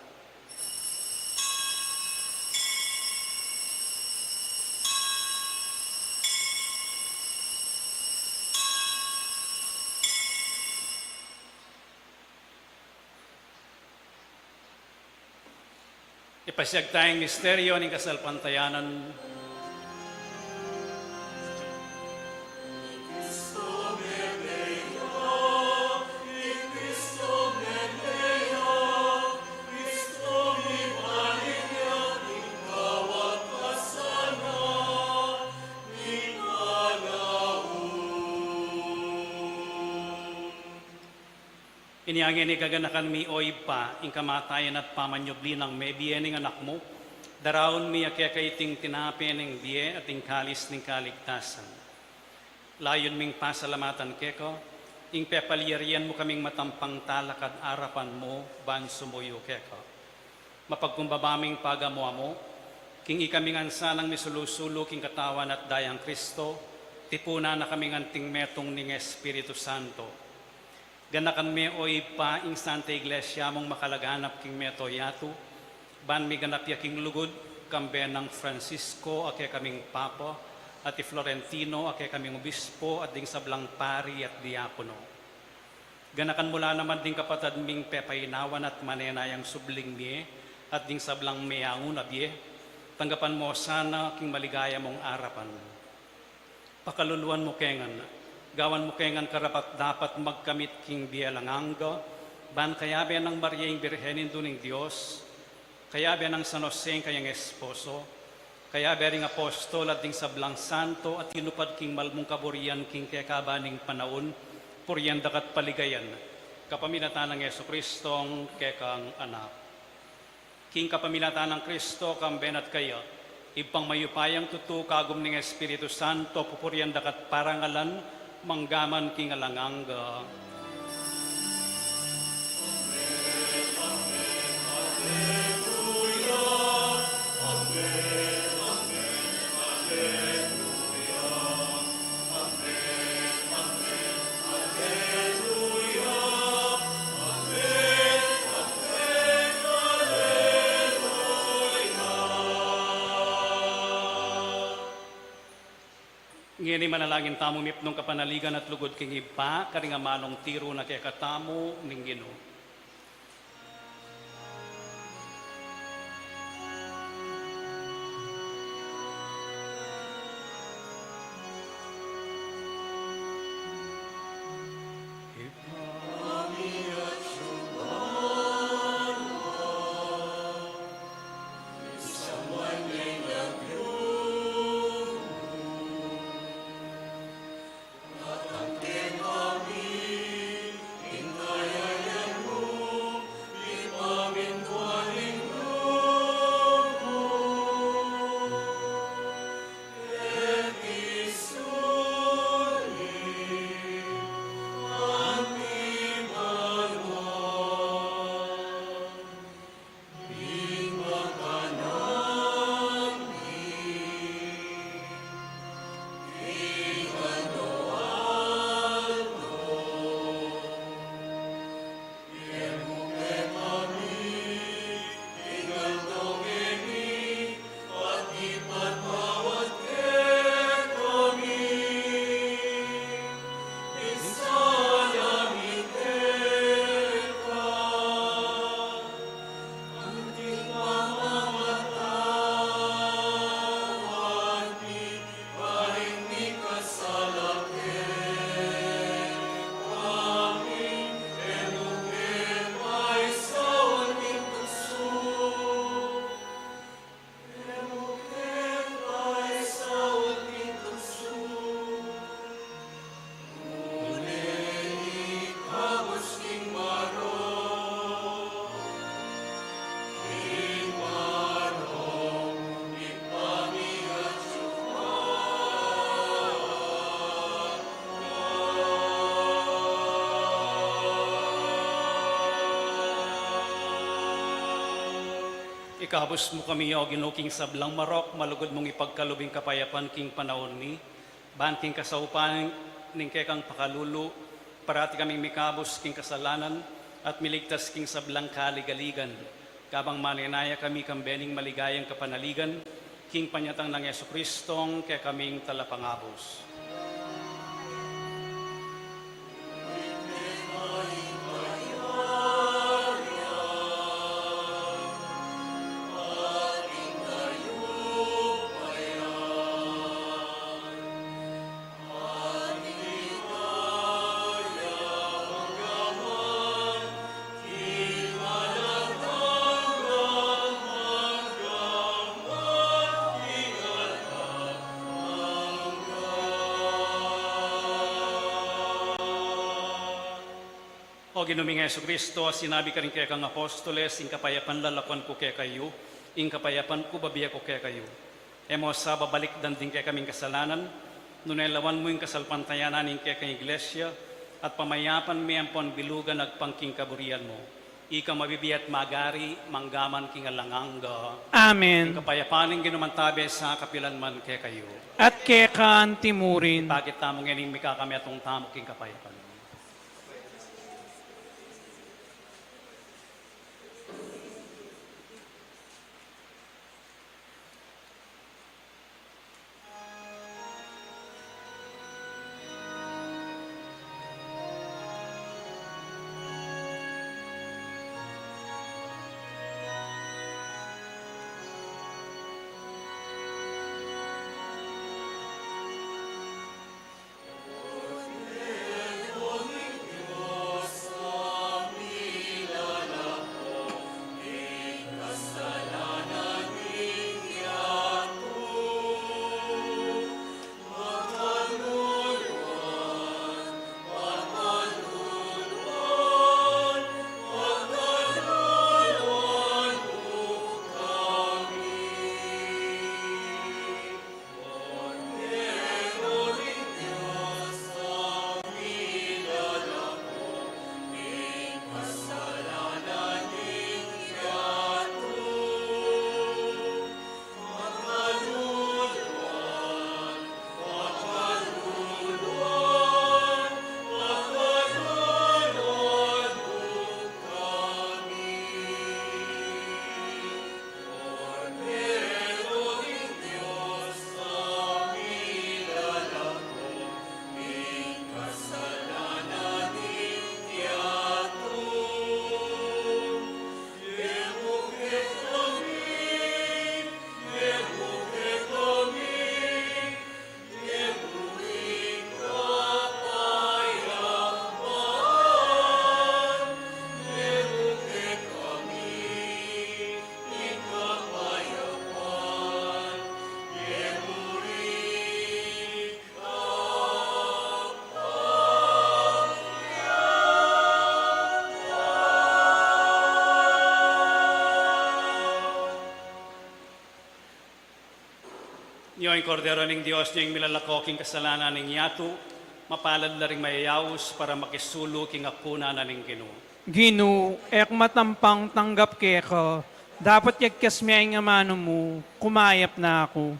Ipasiyag tayong misteryo ng kasalpantayanan. Iniangin ni kaganakan mi oy pa, ing kamatayan at pamanyobli ng may biye ng anak mo, daraon mi akya kaiting tinapi ng biye at ing kalis ng kaligtasan. Layon ming pasalamatan keko, ing pepaliyarian mo kaming matampang talakad arapan mo, ban sumuyo keko. Mapagkumbabaming pagamuha mo, king ikaming ansanang misulusulo king katawan at dayang Kristo, tipuna na kaming anting metong ning Espiritu Santo. Ganakan me oy pa ing Santa Iglesia mong makalaganap king meto yatu, ban mi ganap ya king lugod, kambe ng Francisco ake kaming Papa, at Florentino ake kaming Obispo at ding sablang pari at diakono. Ganakan mula naman ding kapatad ming pepainawan at manenayang subling mi, at ding sablang meyangun abye, tanggapan mo sana king maligaya mong arapan. Pakaluluan mo kengan, gawan mo kengan karapat dapat magkamit king bielanganga, ban kayabe ng Maria ing Birhenin duning Diyos, kayabe ng San Jose kayang esposo, kayabe ring apostol at ding sablang santo at hinupad king malmong kaburian king kekabaning panaon, puryan dakat paligayan, kapaminatan ng Yesu Kristong kekang anak. King kapaminatan ng Kristo kamben at kaya, ipang mayupayang tutu kagum ning Espiritu Santo, pupuryan dakat parangalan, manggaman king alanganga. Ngini manalangin tamo mipnong kapanaligan at lugod king iba, karinga manong tiro na kaya katamo ning Ginoo. Ikabos mo kami o ginuking sablang marok, malugod mong ipagkalubing kapayapan king panahon ni, ban king kasaupan ning kekang pakalulu, parati kaming mikabos king kasalanan, at miligtas king sablang kaligaligan. Kabang malinaya kami kambening maligayang kapanaligan, king panyatang ng Yesu Kristong kaya kaming talapangabos. O Ginoong Hesus Kristo, sinabi ka rin kaya kang apostoles, ing kapayapan lalakuan ko kaya kayo, ing kapayapan ko babiya ko kaya kayo. Emo sa babalik dan din kaya kaming kasalanan, nunelawan mo yung kasalpantayanan ing kaya kang iglesia, at pamayapan mi ang bilugan agpangking kaburian mo. Ika mabibiyat magari, manggaman king alanganga. Amen. Ing kapayapan ing ginumantabe sa kapilan man kaya kayo. At kekan timurin. Bakit tamong ining mika kami atong tamo king kapayapan. Niyo ang kordero ng Diyos, niyo ang milalakoking kasalanan ng yato, mapalad na rin mayayaws para makisulo king akuna na ning Ginoo. Ginu, ek matampang tanggap keko. Dapat yagkas mi ay nga mano mo, kumayap na ako.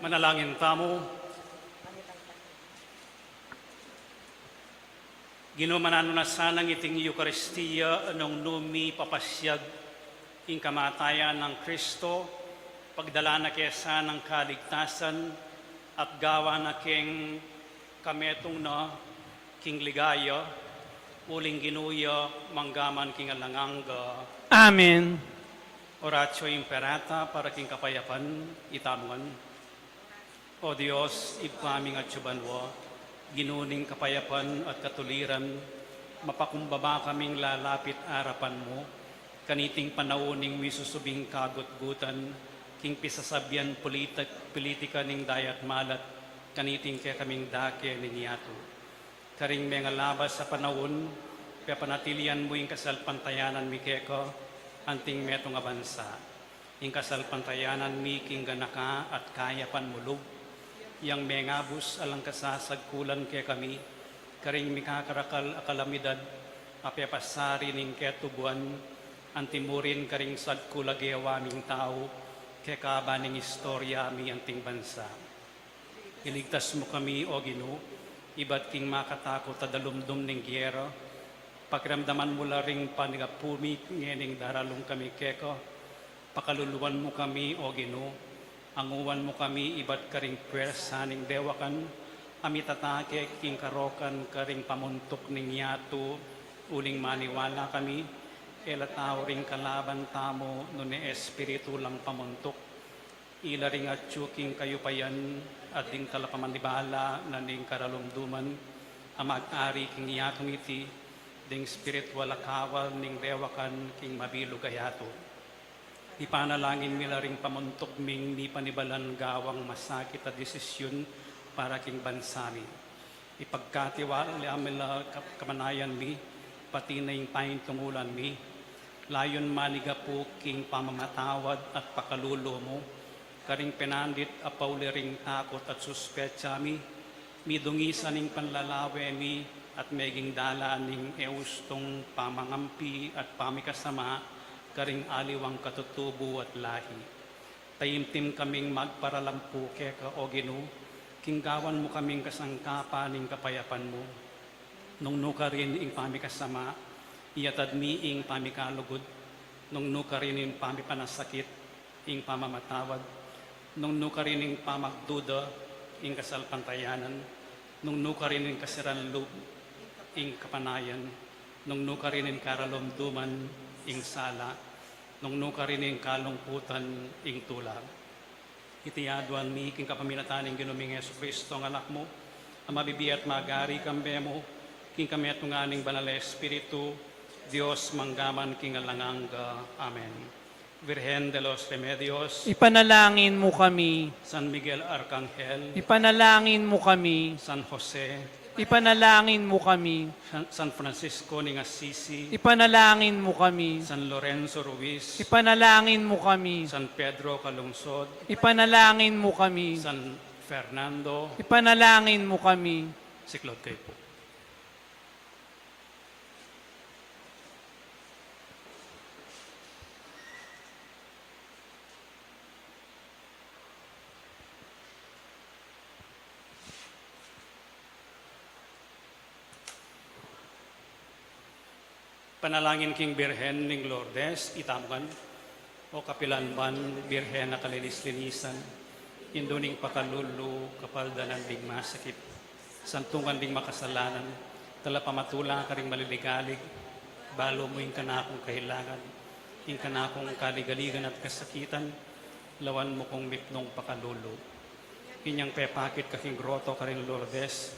Manalangin tamo. Ginumanan na sanang iting Eucharistia anong numi papasyag ing kamatayan ng Kristo, pagdala na kesa ng kaligtasan at gawa na king kametong na king ligaya, uling ginuya manggaman king alanganga. Amen. Oratio imperata para king kapayapan itamuan. O Diyos, ipaming at subanwa, ginuning kapayapan at katuliran, mapakumbaba kaming lalapit arapan mo, kaniting panauning misusubing kagot-gutan, king pisasabyan politika ning dayat malat, kaniting kaya kaming dake ninyato. Karing mga labas sa panahon, kaya panatilian mo yung kasalpantayanan mi keko, anting metong abansa. Yung kasalpantayanan mi king ganaka at kayapan mulog, yang mengabus alang kasasagkulan kay kami, karing mikakarakal akalamidad, apyapasari ning ketubuan, antimurin karing sagkulagewaming tao, kay kabaning istorya mi anting bansa. Iligtas mo kami, O Ginoo, iba't king makatakot adalumdum ning gyera, pakiramdaman mo laring panigapumi ngening daralong kami keko, pakaluluwan mo kami, O Ginoo, anguwan mo kami iba't karing pwersa ning dewakan, amitatake king karokan karing pamuntok ning yato, uling maniwala kami, elatao ring kalaban tamo no ni espiritu lang pamuntok, ilaring at tsuking kayupayan at ding talapamanibala na ning karalumduman, amag-ari king yatong iti, ding spiritual akawal ning dewakan king mabilog ayato. Ipanalangin nila ring pamuntok ming ni panibalan gawang masakit at desisyon para king bansami. Ipagkatiwala amila kamanayan mi, pati na yung pahintungulan mi, layon maniga po king pamamatawad at pakalulo mo, karing penandit apauli ring takot at suspetsa mi, midungisan ning panlalawe mi, at meging dala ning eustong pamangampi at pamikasama, karing aliwang katutubo at lahi. Tayimtim kaming magparalampu keka, O Ginoo, kinggawan mo kaming kasangkapan ning kapayapan mo. Nung nuka rin ing pamikasama, iyatad mi ing pamikalugod, nung nuka rin ing pamipanasakit, ing pamamatawad, nung nuka rin ing pamagduda, ing kasalpantayanan, nung nuka rin ing kasiranlub, ing kapanayan, nung nuka rin ing karalomduman, ing sala, nung nuka rin ing kalungkutan, ing tulang. Itiyaduan mi king kapaminatan ing ginuming Yesu Kristo ang anak mo, ang mabibiyat magari kambe mo, king kami at nganing banal na Espiritu, Diyos manggaman king alanganga. Amen. Virgen de los Remedios, Ipanalangin mo kami. San Miguel Arcangel, Ipanalangin mo kami. San Jose, Ipanalangin mo kami. San Francisco ning Assisi, Ipanalangin mo kami. San Lorenzo Ruiz, Ipanalangin mo kami. San Pedro Calungsod, Ipanalangin mo kami. San Fernando, Ipanalangin mo kami. siklod kayo po. Panalangin king Birhen ning Lourdes, itamukan, o kapilanban, Birhen na kalinis-linisan, induning pakalulu, kapaldanan ding masakit, santungan ding makasalanan, talapamatula ka ring maliligalig, balo mo yung kanakong kahilangan, yung kanakong kaligaligan at kasakitan, lawan mo kong mipnong pakalulu. Inyang pepakit kaking groto ka rin Lourdes,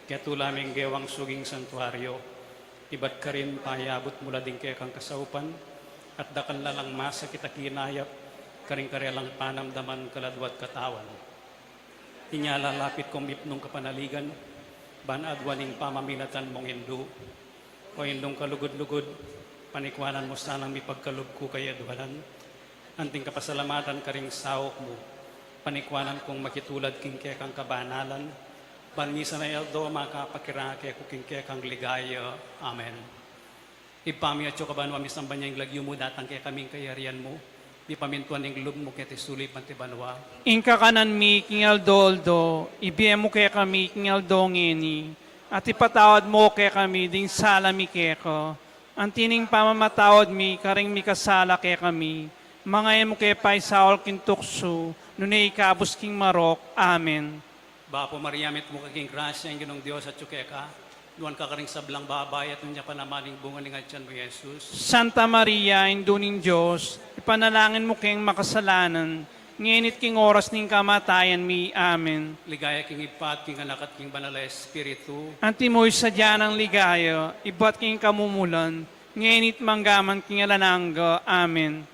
kaya tulaming gewang suging santuaryo, iba't ka rin payabot mula din kaya kang kasaupan, at dakan lalang masa kita kinayap, karing karelang panamdaman kaladwat katawan. Inyalalapit kong mipnong kapanaligan, banadwaning pamaminatan mong hindu, o hindong kalugod-lugod, panikwanan mo sanang mipagkalub ko kaya duhalan, anting kapasalamatan karing sawok mo, panikwanan kong makitulad king kaya kang kabanalan, Banmisa na eldo makapakirake kuking kang ligaya. Amen. Ipami at kaban wamis ang banyang lagyo mo datang kaya kaming kayarian mo. ipamintuan ng loob mo ket isuloy pantibanwa. Inka kanan mi king Aldoldo, ibiyem mo kaya kami king Aldongeni, at ipatawad mo kaya kami ding sala mi keko. Ang tining pamamatawad mi, karing mi kasala kaya kami, mga emo kaya paisaol king tukso, nunay ikabos king marok. Amen. Bapo Mariamit mo kaging grasya ang ginong Diyos at yuke ka. Nuan ka karing sablang babay at nunya panamaning bunga ni nga mo Jesus. Santa Maria, induning Diyos, ipanalangin mo kayong makasalanan, ngenit king oras ning kamatayan mi. Amen. Ligaya king ipat, king anak at king banal na espiritu. Antimoy sadya ng ligaya, ibat king kamumulan, ngenit manggaman king alanangga. Amen.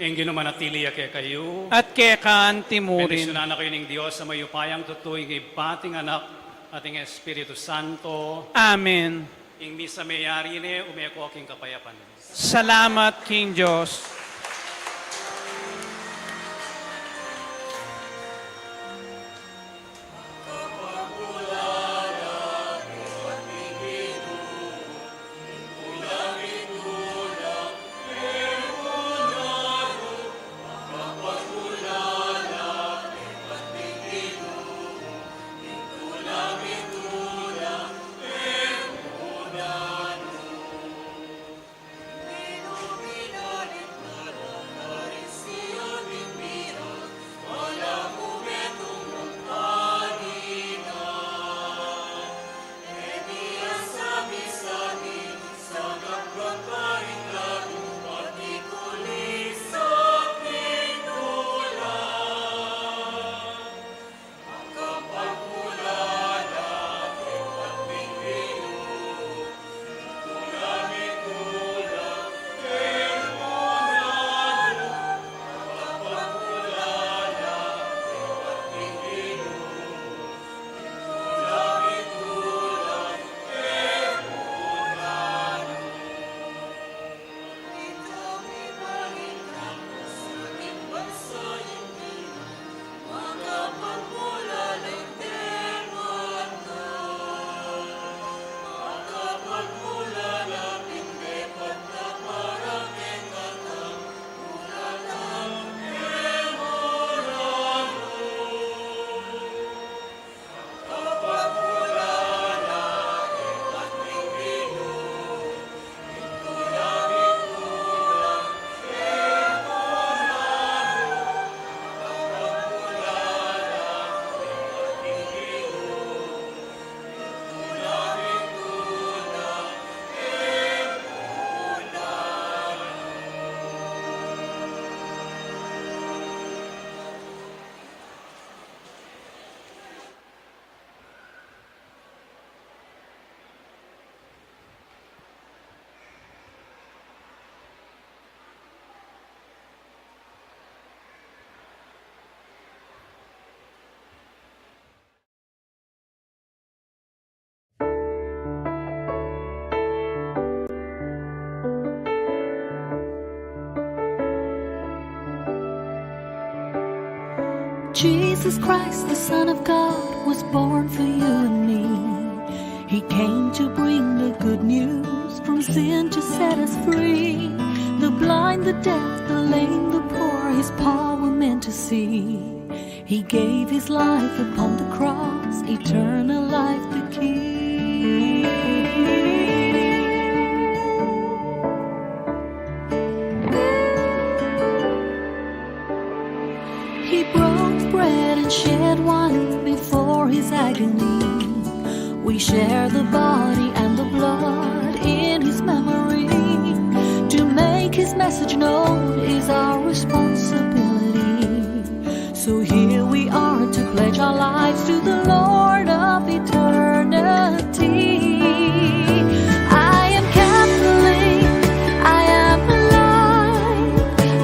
Ang ginumanatili kaya kayo. At kaya kaan timurin. Bendisyonan na kayo ng Diyos sa mayupayang tutuig ipating anak ating Espiritu Santo. Amen. Ing misa mayari ni umeko aking kapayapan. Salamat King Diyos. Jesus Christ, the Son of God, was born for you and me. He came to bring the good news, from sin to set us free. The blind, the deaf, the lame, the poor, His power meant to see. He gave His life upon the cross, eternal life the key. He broke bread and shed wine before His agony. We share the body and the blood in His memory. To make His message known is our responsibility. So here we are to pledge our lives to the Lord of eternity. I am Catholic, I am alive,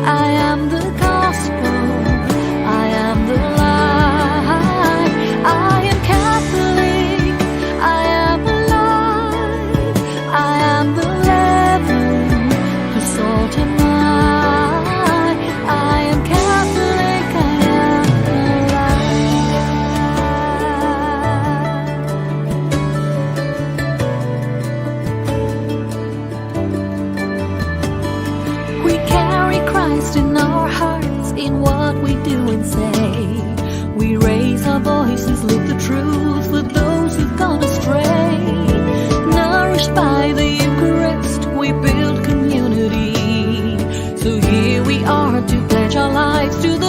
I am the gospel, I am the light. I am Catholic, I am alive, I am the leaven, the salt and light. I am Catholic, I am alive. We carry Christ in our hearts, in what we do and say. We raise our voices, live the truth for those who've gone astray. Nourished by the Eucharist, we build community. So here we are to pledge our lives to the